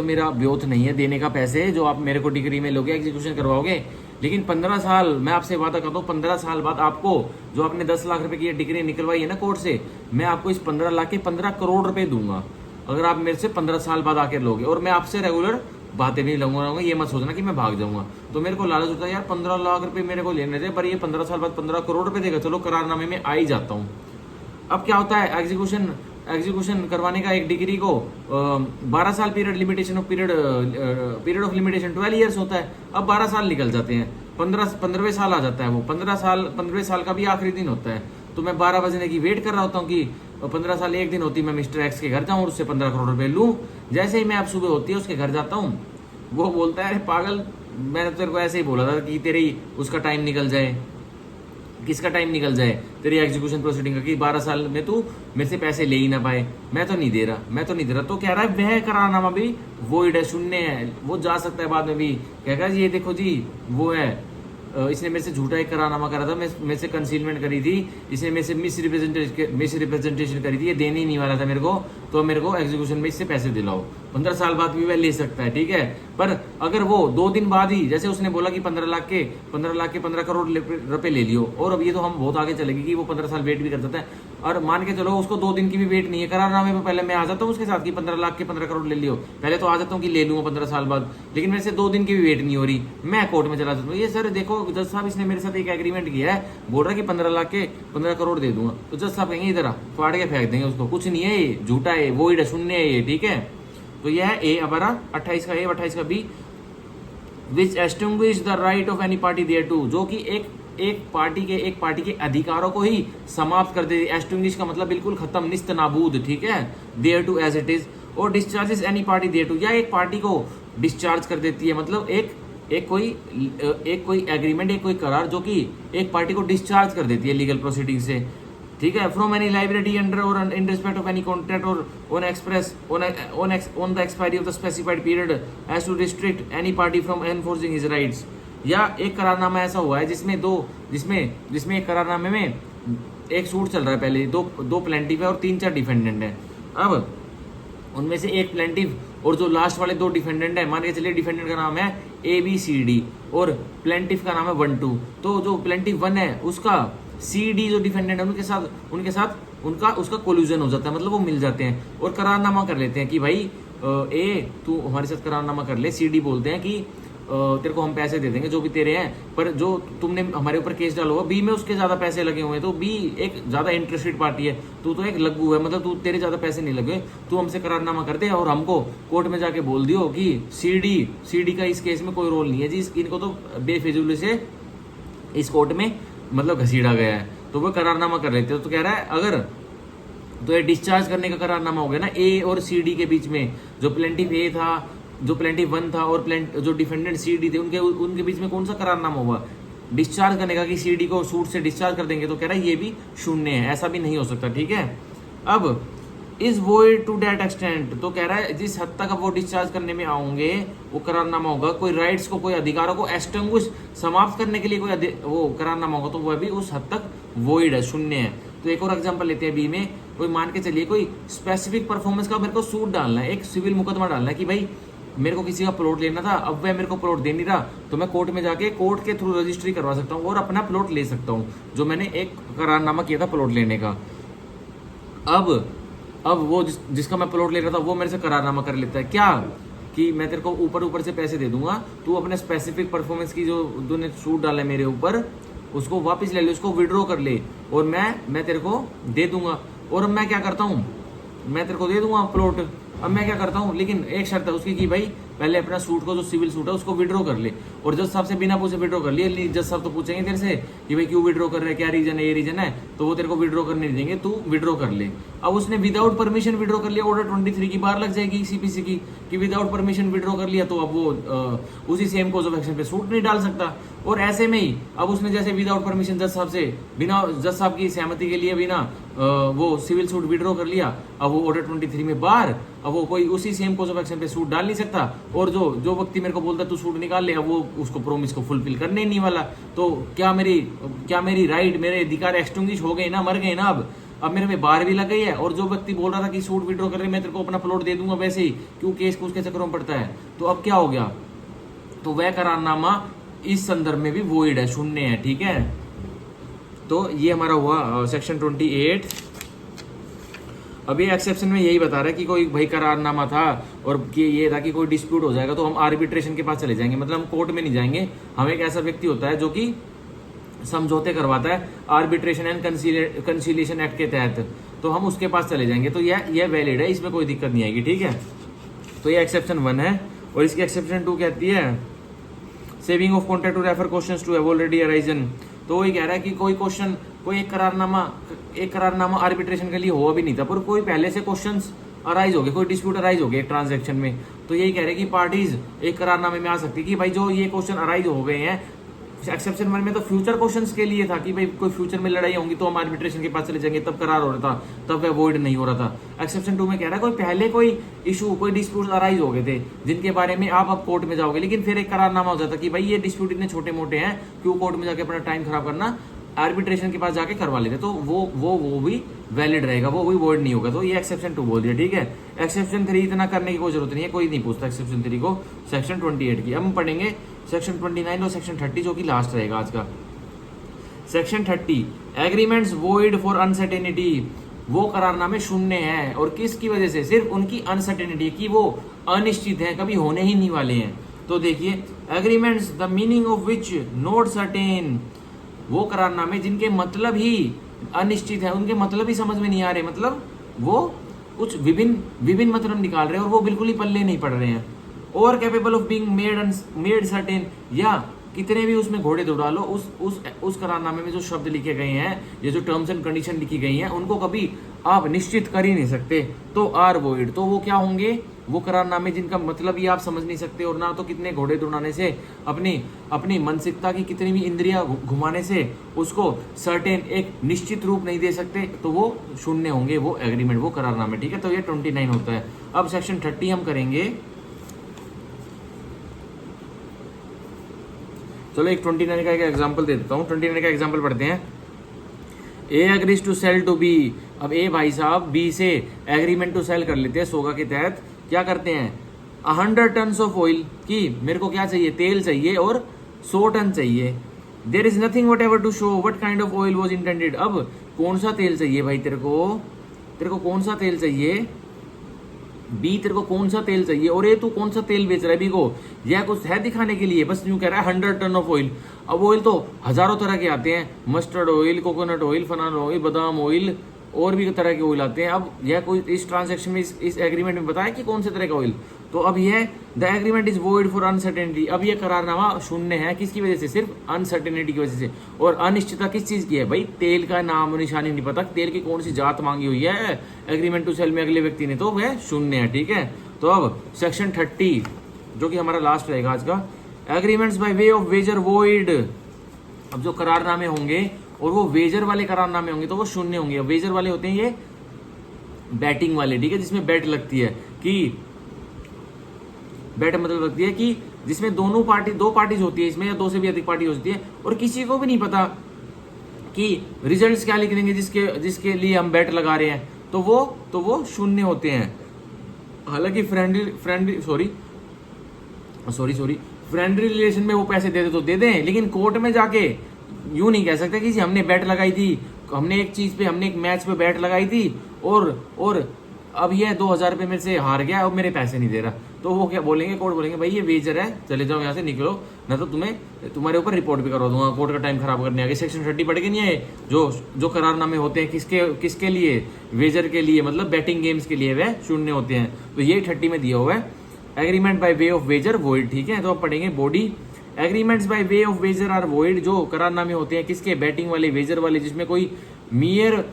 मेरा ब्योथ नहीं है देने का पैसे, जो आप मेरे को डिग्री में लोगे, एग्जीक्यूशन करवाओगे, लेकिन 15 साल मैं आपसे वादा करता हूँ, 15 साल बाद आपको जो आपने 10 लाख रुपए की डिग्री निकलवाई है ना कोर्ट से, मैं आपको इस 15 लाख के 15 करोड़ रुपए दूंगा अगर आप मेरे से 15 साल बाद आकर लोगे। और मैं आपसे रेगुलर बातें भी लगूंगा, ये मत सोचना कि मैं भाग जाऊंगा। तो मेरे को लालच होता है यार 15 लाख रुपए मेरे को लेने थे, पर ये 15 साल बाद 15 करोड़ रुपए देगा, चलो करारनामे में आ ही जाता हूँ। अब क्या होता है, एग्जीक्यूशन करवाने का एक डिग्री को 12 साल पीरियड ऑफ लिमिटेशन 12 ईयर्स होता है। अब 12 साल निकल जाते हैं, 15वें साल आ जाता है, वो 15वें साल का भी आखिरी दिन होता है। तो मैं 12 बजने की वेट कर रहा होता हूँ कि 15 साल एक दिन होती मैं मिस्टर एक्स के घर जाऊँ और उससे 15 करोड़ रुपए लूँ। जैसे ही मैं अब सुबह होती है उसके घर जाता हूँ, वो बोलता है अरे पागल, मैंने तेरे को ऐसे ही बोला था कि तेरी उसका टाइम निकल जाए। किसका टाइम निकल जाए? तेरी एग्जीक्यूशन प्रोसीडिंग का, कि 12 साल में तू मेरे से पैसे ले ही ना पाए। मैं तो नहीं दे रहा। तो कह रहा है वह करारनामा भी वोइड है, शून्य है। वो जा सकता है बाद में भी, कहेगा ये देखो जी वो है, इसने मेरे से झूठा एक करारनामा करा था, मेरे से कंसीलमेंट करी थी, इसने मेरे से मिसरिप्रेजेंटेशन करी थी, ये देने ही नहीं वाला था मेरे को, तो मेरे को एग्जीक्यूशन में इससे पैसे दिलाओ। 15 साल बाद भी वह ले सकता है, ठीक है। पर अगर वो 2 दिन बाद ही, जैसे उसने बोला कि 15 लाख के 15 करोड़ रुपए ले लियो, और अब ये तो हम बहुत आगे चलेगी कि वो 15 साल वेट भी कर सकता है, और मान के चलो उसको 2 दिन की भी वेट नहीं है, करारनामे पे पहले मैं आ जाता हूँ उसके साथ कि 15 लाख के 15 करोड़ ले लियो, पहले तो आ जाता हूँ कि ले लूंगा 15 साल बाद, लेकिन मेरे से 2 दिन की भी वेट नहीं हो रही, मैं कोर्ट में चला जाता हूँ। ये सर देखो जज साहब, इसने मेरे साथ एक एग्रीमेंट किया है, बोल रहा है कि 15 लाख के 15 करोड़ दे दूंगा। तो जज साहब कहेंगे इधर फाड़ के फेंक देंगे उसको, कुछ नहीं है, ये झूठा है, वोइड है, शून्य है ये, ठीक है। तो यह है ए हमारा 28 का ए, 28 का B, which extinguish the right of any party thereto, जो कि एक पार्टी के अधिकारों को ही समाप्त कर देती है। एस्टिंग्विश का मतलब बिल्कुल खत्म, निस्त नाबूद, ठीक है, thereto as it is. और discharges any party thereto, या एक पार्टी को डिस्चार्ज कर देती है, मतलब एक कोई एग्रीमेंट, एक कोई करार जो कि एक पार्टी को डिस्चार्ज कर देती है लीगल प्रोसीडिंग से, ठीक है, फ्रॉम एनी लाइबिलिटी अंडर और in respect of any contract और on the expiry of the specified period as to restrict any party from enforcing his rights. या एक करारनामा ऐसा हुआ है जिसमें एक करारनामे में एक सूट चल रहा है, पहले दो प्लेंटिफ है और 3-4 डिफेंडेंट है। अब उनमें से एक प्लेंटिफ और जो लास्ट वाले 2 डिफेंडेंट है, मान के चलिए डिफेंडेंट का नाम है ABCD और प्लेंटिफ का नाम है 1-2। तो जो प्लेंटिफ 1 है उसका CD जो डिफेंडेंट है उनके साथ उसका कोल्यूजन हो जाता है, मतलब वो मिल जाते हैं और करारनामा कर लेते हैं कि भाई ए तू हमारे साथ करारनामा कर ले। CD बोलते हैं कि तेरे को हम पैसे दे देंगे जो भी तेरे हैं, पर जो तुमने हमारे ऊपर केस डाला हुआ बी में उसके ज्यादा पैसे लगे हुए हैं, तो बी एक ज्यादा इंटरेस्टेड पार्टी है, तू तो एक लग्गू है, मतलब तेरे ज्यादा पैसे नहीं लगे, तू हमसे करारनामा कर दे और हमको कोर्ट में जाके बोल दियो कि सीडी का इस केस में कोई रोल नहीं है जी, इनको तो बेफिजूली से इस कोर्ट में मतलब घसीटा गया है, तो वो करारनामा कर लेते हो। तो कह रहा है अगर तो ये डिस्चार्ज करने का करारनामा हो गया ना ए और CD के बीच में, जो प्लेंटिफ ए था, जो प्लेंटिफ 1 था और जो डिफेंडेंट CD थे, उनके बीच में कौन सा करारनामा हुआ? डिस्चार्ज करने का, कि CD को सूट से डिस्चार्ज कर देंगे। तो कह रहा है ये भी शून्य है, ऐसा भी नहीं हो सकता, ठीक है। अब is void to that extent, तो कह रहा है जिस हद तक अब वो डिस्चार्ज करने में आएंगे वो करारनामा होगा, कोई राइट्स को, कोई अधिकारों को एस्टिंग्विश समाप्त करने के लिए कोई वो करारनामा होगा, तो वह भी उस हद तक वोइड है, शून्य है। तो एक और एग्जांपल लेते हैं बी में, कोई मान के चलिए कोई स्पेसिफिक परफॉर्मेंस का मेरे को सूट डालना है, एक सिविल मुकदमा डालना है कि भाई मेरे को किसी का प्लॉट लेना था, अब वह मेरे को प्लॉट दे नहीं रहा, तो मैं कोर्ट में जाके कोर्ट के थ्रू रजिस्ट्री करवा सकता हूँ और अपना प्लॉट ले सकता हूँ, जो मैंने एक करारनामा किया था प्लॉट लेने का। अब वो जिसका मैं प्लॉट ले रहा था वो मेरे से करारनामा कर लेता है क्या, कि मैं तेरे को ऊपर से पैसे दे दूंगा, तू अपने स्पेसिफिक परफॉर्मेंस की जो तूने सूट डाला है मेरे ऊपर उसको वापस ले ले, उसको विड्रॉ कर ले और मैं तेरे को दे दूंगा। और अब मैं क्या करता हूँ, मैं तेरे को दे दूंगा प्लॉट। अब मैं क्या करता हूँ, लेकिन एक शर्त है उसकी कि भाई पहले अपना सूट को, जो सिविल सूट है उसको विड्रॉ कर ले, और जज साहब से बिना पूछे विड्रॉ कर लिए। जज साहब तो पूछेंगे तेरे से कि भाई क्यों विड्रॉ कर रहे हैं, क्या रीजन है, ये रीजन है, तो वो तेरे को विड्रॉ करने नहीं देंगे, तू विड्रॉ कर ले। अब उसने विदाउट परमिशन विड्रॉ कर लिया, ऑर्डर 23 की बार लग जाएगी CPC की, कि विदाउट परमिशन विड्रॉ कर लिया, तो अब वो उसी सेम कोज ऑफ एक्शन पे सूट नहीं डाल सकता। और ऐसे में ही अब उसने जैसे विदाउट परमिशन जज साहब से, बिना जज साहब की सहमति के लिए बिना वो सिविल सूट विड्रॉ कर लिया, अब वो ऑर्डर 23 में बार, अब वो कोई उसी सेम कोज ऑफ एक्शन पे सूट डाल नहीं सकता। और जो व्यक्ति मेरे को बोलता है तू सूट निकाल ले, अब वो उसको प्रोमिस को फुलफिल करने ही नहीं वाला। तो क्या मेरी राइट, मेरे अधिकार एक्सटिंग्विश हो गए ना, मर गए ना। अब मेरे में बार भी लग गई है, और जो व्यक्ति बोल रहा था कि सूट विड्रॉ कर रहे मैं तेरे को अपना प्लॉट दे दूंगा वैसे ही, क्यों केस उसके चक्करों में पड़ता है। तो अब क्या हो गया, तो वह करारनामा इस संदर्भ में भी वॉइड है, शून्य है, ठीक है। तो ये हमारा हुआ सेक्शन 28। अभी एक्सेप्शन में यही बता रहा है कि कोई भाई करारनामा था और कि ये था कि कोई डिस्प्यूट हो जाएगा तो हम आर्बिट्रेशन के पास चले जाएंगे, मतलब हम कोर्ट में नहीं जाएंगे। हम एक ऐसा व्यक्ति होता है जो कि समझौते करवाता है आर्बिट्रेशन एंड कंसीलिएशन एक्ट के तहत, तो हम उसके पास चले जाएंगे। तो यह वैलिड है, इसमें कोई दिक्कत नहीं आएगी, ठीक है। तो ये एक्सेप्शन 1 है। और इसकी एक्सेप्शन 2 कहती है saving of contract to refer questions to have already arisen. तो वही कह रहा है कि कोई क्वेश्चन, कोई एक करारनामा आर्बिट्रेशन के लिए हुआ भी नहीं था, पर कोई पहले से क्वेश्चंस अराइज हो गए, कोई डिस्प्यूट अराइज हो गया एक ट्रांजैक्शन में। तो यही कह रहे हैं कि पार्टीज एक करारनामे में आ सकती है कि भाई जो ये क्वेश्चन अराइज हो गए हैं। एक्सेप्शन 1 में तो फ्यूचर क्वेश्चंस के लिए था कि भाई कोई फ्यूचर में लड़ाई होंगी तो हम आर्बिट्रेशन के पास चले जाएंगे, तब करार हो रहा था, तब वह वॉइड नहीं हो रहा था। एक्सेप्शन 2 में कह रहा है कोई पहले कोई इशू, कोई डिस्प्यूट अराइज हो गए थे जिनके बारे में आप अब कोर्ट में जाओगे, लेकिन फिर एक करारनामा हो जाता कि भाई ये डिस्प्यूट इतने छोटे मोटे हैं, क्यों कोर्ट में जाके अपना टाइम खराब करना, आर्बिट्रेशन के पास जाके करवा लेते, तो वो भी वैलिड रहेगा, वो भी वॉइड नहीं होगा। तो ये एक्सेप्शन 2 बोल दिया, ठीक है। एक्सेप्शन 3 इतना करने की कोई जरूरत नहीं है, कोई नहीं पूछता एक्सेप्शन 3 को सेक्शन 28 की। अब हम पढ़ेंगे सेक्शन 29 और सेक्शन 30 जो कि लास्ट रहेगा आज का। Section 30 agreements void for uncertainty. वो करारनामे शून्य हैं और किसकी वजह से? सिर्फ उनकी अनसर्टेनिटी की, वो अनिश्चित है, कभी होने ही नहीं वाले हैं। तो देखिए agreements the meaning of which not certain, वो करारनामे जिनके मतलब ही अनिश्चित है, उनके मतलब ही समझ में नहीं आ रहे, मतलब वो कुछ विभिन्न मतलब निकाल रहे हैं और वो बिल्कुल ही पल्ले नहीं पड़ रहे हैं। और capable of being made certain, या कितने भी उसमें घोड़े दौड़ा लो, उस करारनामे में जो शब्द लिखे गए हैं, ये जो टर्म्स एंड कंडीशन लिखी गई हैं, उनको कभी आप निश्चित कर ही नहीं सकते, तो आर वॉइड। तो वो क्या होंगे? वो करारनामे जिनका मतलब ही आप समझ नहीं सकते और ना तो कितने घोड़े दौड़ाने से, अपनी मानसिकता की कितनी भी इंद्रियां घुमाने से उसको सर्टेन एक निश्चित रूप नहीं दे सकते, तो वो शून्य होंगे, वो एग्रीमेंट, वो करारनामे, ठीक है। तो ये 29 होता है। अब सेक्शन 30 हम करेंगे। चलो एक 29 का एक एग्जांपल दे देता हूँ। 29 का एग्जांपल पढ़ते हैं। A agrees to sell to B. अब ए भाई साहब बी से एग्रीमेंट टू सेल कर लेते हैं सोगा के तहत। क्या करते हैं? 100 टन ऑफ ऑयल की मेरे को क्या चाहिए? तेल चाहिए और 100 टन चाहिए। There is nothing whatever to show what kind of oil was intended. अब कौन सा तेल चाहिए भाई तेरे को कौन सा तेल चाहिए? बी तेरे को कौन सा तेल चाहिए और ये तू कौन सा तेल बेच रहा है बी को? यह कुछ है दिखाने के लिए? बस यूं कह रहा है 100 टन ऑफ ऑयल। अब ऑयल तो हजारों तरह के आते हैं, मस्टर्ड ऑयल, कोकोनट ऑयल, फनाना ऑयल, बादाम ऑयल, और भी तरह के ऑयल आते हैं। अब यह कोई इस ट्रांजेक्शन में इस एग्रीमेंट में बताया कि कौन से तरह का ऑयल। तो अब यह the agreement is void for uncertainty. अब यह करारनामा शून्य है, किसकी वजह से? सिर्फ अनसर्टेनिटी की वजह से। और अनिश्चितता किस चीज की है भाई? तेल का नाम और निशानी नहीं पता, तेल की कौन सी जात मांगी हुई है एग्रीमेंट टू सेल में अगले व्यक्ति ने, तो वह शून्य है, ठीक है। तो अब सेक्शन 30 जो कि हमारा लास्ट रहेगा आज का, agreements by way of wager void. अब जो करारनामे होंगे और वो वेजर वाले करारनामे होंगे तो वो शून्य होंगे। वेजर वाले होते हैं ये बैटिंग वाले, ठीक है, जिसमें बैट लगती है, कि बैट मतलब लगती है कि जिसमें दो पार्टीज होती है इसमें, या दो से भी अधिक पार्टी होती है, और किसी को भी नहीं पता कि रिजल्ट्स क्या लिख देंगे जिसके लिए हम बैट लगा रहे हैं, तो वो शून्य होते हैं। हालांकि फ्रेंडली रिलेशन में वो पैसे दे दे तो दे दें, लेकिन कोर्ट में जाके यूं नहीं कह सकते कि जी हमने बैट लगाई थी, हमने एक मैच पे बैट लगाई थी और अब ये 2000 रुपये मेरे से हार गया, अब मेरे पैसे नहीं दे रहा। तो वो क्या बोलेंगे? कोर्ट बोलेंगे भाई ये वेजर है, चले जाओ यहाँ से, निकलो, ना तो तुम्हारे ऊपर रिपोर्ट भी करवा दूंगा। कोर्ट का टाइम खराब करने आगे। सेक्शन 30 पढ़ के नहीं आए? जो करारनामे होते हैं किसके लिए? वेजर के लिए, मतलब बैटिंग गेम्स के लिए वह शून्य होते हैं। तो ये 30 में दिया हुआ है, agreement by way of wager void, ठीक है। तो अब पढ़ेंगे body. Agreements by way of wager are void. जो करारनामे होते हैं किसके? बैटिंग वाले, वेजर वाले, जिसमें कोई मेयर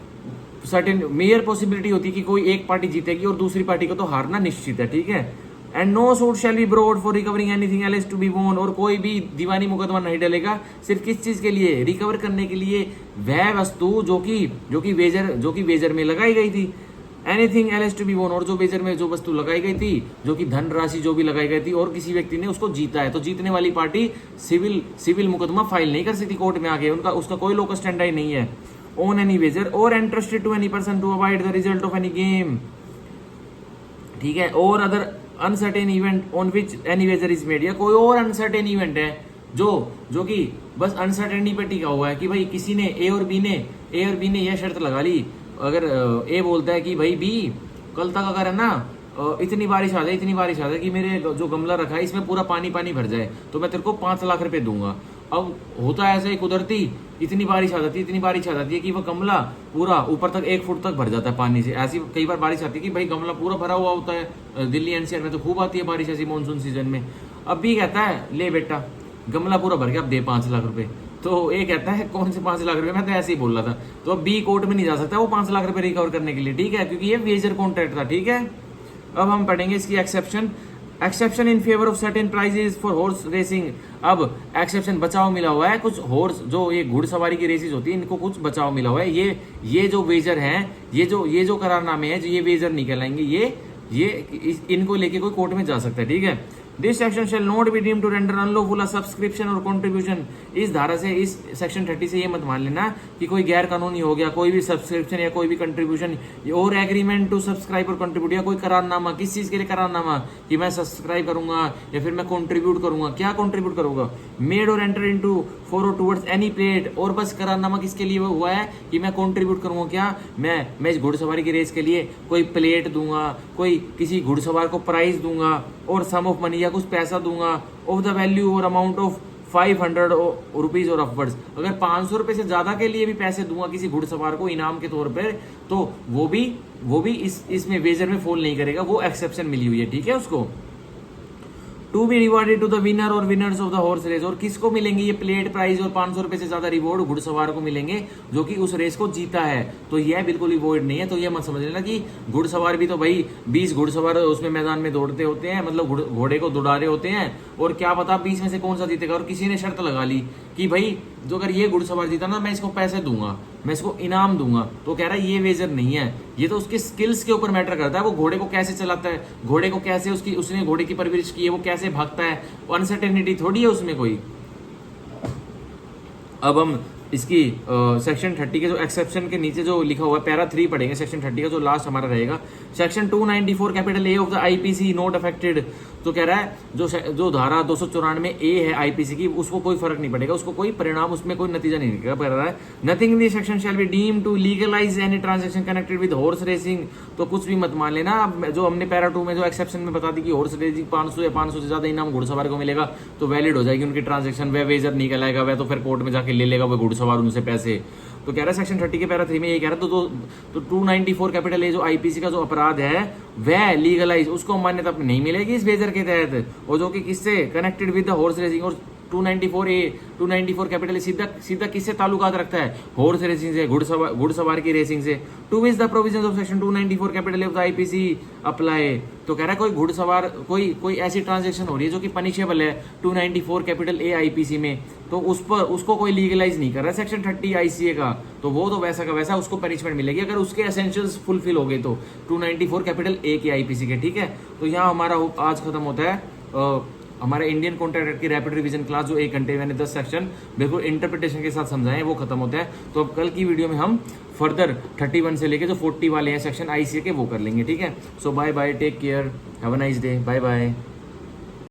पॉसिबिलिटी होती है कि कोई एक पार्टी जीतेगी और दूसरी पार्टी को तो हारना निश्चित है, ठीक है। And no suit shall be brought for recovering anything else to be won. और कोई भी दीवानी मुकदमा नहीं डलेगा, सिर्फ किस चीज के लिए? रिकवर करने के लिए वह वस्तु जो कि वेजर में लगाई गई थी। Anything else to be won, और जो वेजर में जो वस्तु लगाई गई थी, जो कि धन राशि जो भी लगाई गई थी, और किसी व्यक्ति ने उसको जीता है, तो जीतने वाली पार्टी सिविल मुकदमा फाइल नहीं कर सकती कोर्ट में आके, उसका कोई लोकल स्टैंडर्ड ही नहीं है। Own any wager or entrusted to any person to avoid the result of any game, ठीक है। Or other uncertain event on which any wager is made, या कोई और अनसर्टेन इवेंट है जो जो कि बस अनसर्टेनिटी पे टिका हुआ है कि भाई किसी ने ए और बी ने यह शर्त लगा ली। अगर ए बोलता है कि भाई बी कल तक अगर है ना इतनी बारिश आ जाए कि मेरे जो गमला रखा है इसमें पूरा पानी पानी भर जाए तो मैं तेरे को 5 लाख रुपए दूंगा। अब होता है ऐसे ही कुदरती इतनी बारिश आ जाती है कि वह गमला पूरा ऊपर तक 1 फुट तक भर जाता है पानी से। ऐसी कई बार बारिश आती है कि भाई गमला पूरा भरा हुआ होता है। दिल्ली एनसीआर में तो खूब आती है बारिश ऐसी मानसून सीजन में। अब भी कहता है ले बेटा गमला पूरा भर के अब दे 5 लाख रुपए। तो ए कहता है कौन से 5 लाख रुपए, मैं तो ऐसे ही बोल रहा था। तो अब बी कोर्ट में नहीं जा सकता वो 5 लाख रुपए रिकवर करने के लिए, ठीक है, क्योंकि ये वेजर कॉन्ट्रैक्ट था, ठीक है। अब हम पढ़ेंगे इसकी exception in favour of certain prizes for horse racing. अब एक्सेप्शन बचाव मिला हुआ है कुछ हॉर्स जो ये घुड़सवारी की रेसेस होती है इनको कुछ बचाव मिला हुआ है। ये जो वेजर हैं ये जो करारनामे हैं जो ये वेजर नहीं कहलाएंगे, ये इनको लेके कोई कोर्ट में जा सकता है, ठीक है। This section shall not be deemed to render unlawful a subscription or contribution. इस धारा से इस सेक्शन 30 से ये मत मान लेना कि कोई गैर कानूनी हो गया कोई भी सब्सक्रिप्शन या कोई भी कंट्रीब्यूशन और एग्रीमेंट टू सब्सक्राइब और कंट्रीब्यूट या कोई करारनामा, किस चीज के लिए करारनामा कि मैं सब्सक्राइब करूंगा या फिर मैं कंट्रीब्यूट करूंगा। क्या कंट्रीब्यूट करूंगा? मेड और एंटर इनटू फॉर और टुवर्ड्स एनी प्लेट। और बस करारनामा किसके लिए हुआ है कि मैं कंट्रीब्यूट करूंगा। क्या मैं इस घुड़सवारी की रेस के लिए कोई प्लेट दूंगा, कोई किसी घुड़सवार को प्राइज दूंगा और सम ऑफ मनी या कुछ पैसा दूंगा ऑफ द वैल्यू और अमाउंट ऑफ 500 रुपीज और अपवर्ड्स। अगर 500 रुपए से ज्यादा के लिए भी पैसे दूंगा किसी घुड़सवार को इनाम के तौर पर तो वो भी इसमें वेजर में फॉल नहीं करेगा, वो एक्सेप्शन मिली हुई है, ठीक है उसको। To be rewarded to the winner और winners of the horse race. और किसको मिलेंगे ये प्लेट प्राइज और 500 रुपए से ज्यादा रिवॉर्ड? घुड़सवार को मिलेंगे जो कि उस रेस को जीता है। तो यह बिल्कुल ही वॉइड नहीं है। तो यह मत समझ लेना कि घुड़सवार भी तो भाई 20 घुड़सवार उसमें मैदान में दौड़ते होते हैं, मतलब घोड़े को दौड़ा रहे होते हैं और क्या पता 20 में से कौन सा जीतेगा। और किसी ने शर्त लगा ली कि भाई जो अगर ये घुड़सवार जीता ना मैं इसको पैसे दूंगा, मैं इसको इनाम दूंगा। तो कह रहा है ये वेजर नहीं है, ये तो उसके स्किल्स के ऊपर मैटर करता है। वो घोड़े को कैसे चलाता है, घोड़े को कैसे उसने घोड़े की परवरिश की है, वो कैसे भागता है, अनसर्टेनिटी थोड़ी है उसमें कोई। अब हम इसकी सेक्शन 30 के जो एक्सेप्शन के नीचे जो लिखा हुआ है पैरा 3 पढ़ेंगे सेक्शन 30 का, जो लास्ट हमारा रहेगा। Section 294 capital A of the IPC not affected. तो कह रहा है जो धारा 294 ए है आईपीसी की उसको कोई फर्क नहीं पड़ेगा, उसको कोई परिणाम उसमें कोई नतीजा नहीं निकलेगा। कह रहा है nothing in this section shall be deem to legalize any transaction connected with horse racing. तो कुछ भी मत मान लेना। अब जो हमने पैरा 2 में जो एक्सेप्शन में बता दी कि हॉर्स रेसिंग 500 या 500 से ज्यादा इनाम घुड़सवार को मिलेगा तो वैलिड हो जाएगी उनकी ट्रांजेक्शन, वह वेजर नहीं कहलाएगा, वह तो फिर कोर्ट में जाके ले लेगा वह घुड़सवार उनसे पैसे। तो कह रहा है सेक्शन 30 के पैरा 3 में ये कह रहा है तो 294 कैपिटल ए जो आईपीसी का जो अपराध है वह लीगलाइज उसको मान्यता नहीं मिलेगी इस वेजर के तहत, और जो कि किससे connected with the horse racing. और 294 कैपिटल सीधा किससे ताल्लुकात रखता है? हॉर्स रेसिंग से, घुड़सवार की रेसिंग से। To which the provisions of section 294 capital of the IPC apply. तो कह रहा है कोई घुड़सवार कोई ऐसी ट्रांजेक्शन हो रही है जो कि पनिशेबल है 294 कैपिटल ए आईपीसी में, तो उसको कोई लीगलाइज नहीं कर रहा है सेक्शन 30 आईसीए का। तो वो तो वैसा का वैसा उसको पनिशमेंट मिलेगी अगर उसके एसेंशियल्स फुलफिल हो गए तो 294 कैपिटल ए के आईपीसी के, ठीक है। तो यहाँ हमारा आज खत्म होता है हमारे इंडियन कॉन्ट्रैक्ट एक्ट की रैपिड रिवीजन क्लास, जो 1 घंटे मैंने 10 सेक्शन बिल्कुल इंटरप्रिटेशन के साथ समझाए वो खत्म होता है। तो अब कल की वीडियो में हम फर्दर 31 से लेके जो 40 वाले हैं सेक्शन आईसीए के वो कर लेंगे, ठीक है। So bye bye, take care, have a nice day, bye bye.